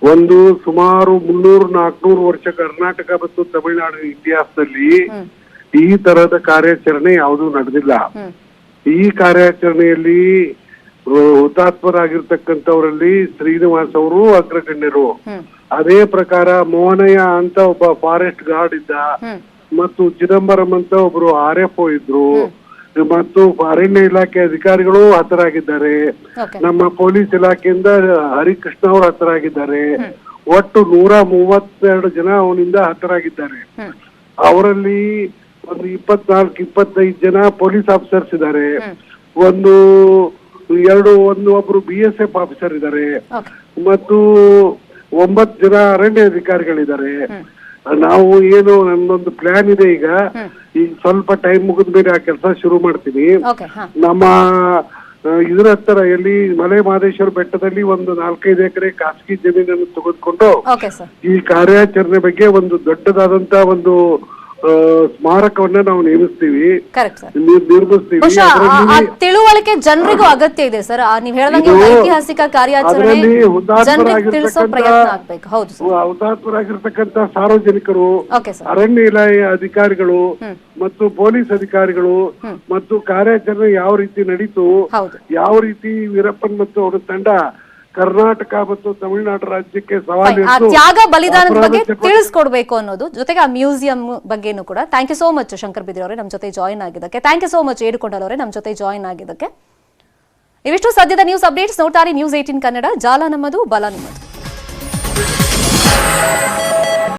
ಒಂದು ಸುಮಾರು 300-400 ವರ್ಷ ಕರ್ನಾಟಕ ಮತ್ತು ತಮಿಳುನಾಡಿನ ಇತಿಹಾಸದಲ್ಲಿ ಈ ತರಹದ ಕಾರ್ಯಾಚರಣೆ ಯಾವುದೂ ನಡೆದಿಲ್ಲ. ಈ ಕಾರ್ಯಾಚರಣೆಯಲ್ಲಿ ಹುತಾತ್ಮರಾಗಿರ್ತಕ್ಕಂಥವರಲ್ಲಿ ಶ್ರೀನಿವಾಸ್ ಅವರು ಅಗ್ರಗಣ್ಯರು. ಅದೇ ಪ್ರಕಾರ ಮೋಹನಯ್ಯ ಅಂತ ಒಬ್ಬ ಫಾರೆಸ್ಟ್ ಗಾರ್ಡ್ ಇದ್ದ, ಮತ್ತು ಚಿದಂಬರಂ ಅಂತ ಒಬ್ರು RFO ಇದ್ರು, ಮತ್ತು ಅರಣ್ಯ ಇಲಾಖೆ ಅಧಿಕಾರಿಗಳು ಹತರಾಗಿದ್ದಾರೆ. ನಮ್ಮ ಪೊಲೀಸ್ ಇಲಾಖೆಯಿಂದ ಹರಿಕೃಷ್ಣ ಅವರು ಹತರಾಗಿದ್ದಾರೆ. ಒಟ್ಟು 132 ಜನ ಅವನಿಂದ ಹತರಾಗಿದ್ದಾರೆ. ಅವರಲ್ಲಿ ಒಂದು 24-25 ಜನ ಪೊಲೀಸ್ ಆಫೀಸರ್ಸ್ ಇದ್ದಾರೆ, ಒಬ್ರು BSF ಆಫೀಸರ್ ಇದ್ದಾರೆ, ಮತ್ತು 9 ಜನ ಅರಣ್ಯ ಅಧಿಕಾರಿಗಳಿದ್ದಾರೆ. ನಾವು ಏನು ನನ್ನೊಂದು ಪ್ಲಾನ್ ಇದೆ, ಈಗ ಸ್ವಲ್ಪ ಟೈಮ್ ಮುಗಿದ ಮೇಲೆ ಆ ಕೆಲಸ ಶುರು ಮಾಡ್ತೀನಿ. ನಮ್ಮ ಇದರ ಹತ್ತಿರ ಎಲ್ಲಿ ಮಲೆ ಮಹದೇಶ್ವರ ಬೆಟ್ಟದಲ್ಲಿ ಒಂದು 4-5 ಎಕರೆ ಖಾಸಗಿ ಜಮೀನನ್ನು ತೆಗೆದುಕೊಂಡು ಈ ಕಾರ್ಯಾಚರಣೆ ಬಗ್ಗೆ ಒಂದು ದೊಡ್ಡದಾದಂತ ಒಂದು ಸ್ಮಾರಕವನ್ನ ನಾವು ನಿರ್ಮಿಸ್ತೀವಿ. ತಿಳುವಳಿಕೆ ಜನರಿಗೂ ಅಗತ್ಯ ಇದೆ ಸರ್, ನೀವು ಹೇಳಿದಂಗೆ ಐತಿಹಾಸಿಕ ಕಾರ್ಯಾಚರಣೆ ಜನರಿಗೆ ತಿಳಿಸೋ ಪ್ರಯತ್ನ ಆಗ್ಬೇಕು. ಹೌದು, ಹುತಾತ್ಮರಾಗಿರ್ತಕ್ಕಂಥ ಸಾರ್ವಜನಿಕರು, ಅರಣ್ಯ ಇಲಾಖೆ ಅಧಿಕಾರಿಗಳು ಮತ್ತು ಪೊಲೀಸ್ ಅಧಿಕಾರಿಗಳು, ಮತ್ತು ಕಾರ್ಯಾಚರಣೆ ಯಾವ ರೀತಿ ನಡೀತು, ಯಾವ ರೀತಿ ವೀರಪ್ಪನ್ ಮತ್ತು ಅವರ ತಂಡ ಕರ್ನಾಟಕ ಮತ್ತು ತಮಿಳುನಾಡು ರಾಜ್ಯಕ್ಕೆ ಸವಾಲು ತ್ಯಾಗ ಬಲಿದಾನದ ಬಗ್ಗೆ ತಿಳಿಸ್ಕೊಡ್ಬೇಕು ಅನ್ನೋದು, ಜೊತೆಗೆ ಆ ಮ್ಯೂಸಿಯಂ ಬಗ್ಗೆನೂ ಕೂಡ. Thank you so much Shankar Bidri ಅವರೇ ನಮ್ಮ ಜೊತೆ ಜಾಯಿನ್ ಆಗಿದ್ದಕ್ಕೆ. ಥ್ಯಾಂಕ್ ಯು ಸೋ ಮಚ್ ಏಡುಕೊಂಡವರೇ ನಮ್ಮ ಜೊತೆ ಜಾಯಿನ್ ಆಗಿದ್ದಕ್ಕೆ. ಇವಿಷ್ಟು ಸದ್ಯದ ನ್ಯೂಸ್ ಅಪ್ಡೇಟ್ಸ್. ನೋಡ್ತಾರೆ ನ್ಯೂಸ್ 18 ಕನ್ನಡ. ಜಾಲ ನಮ್ಮದು, ಬಲ ನಿಮ್ಮದು.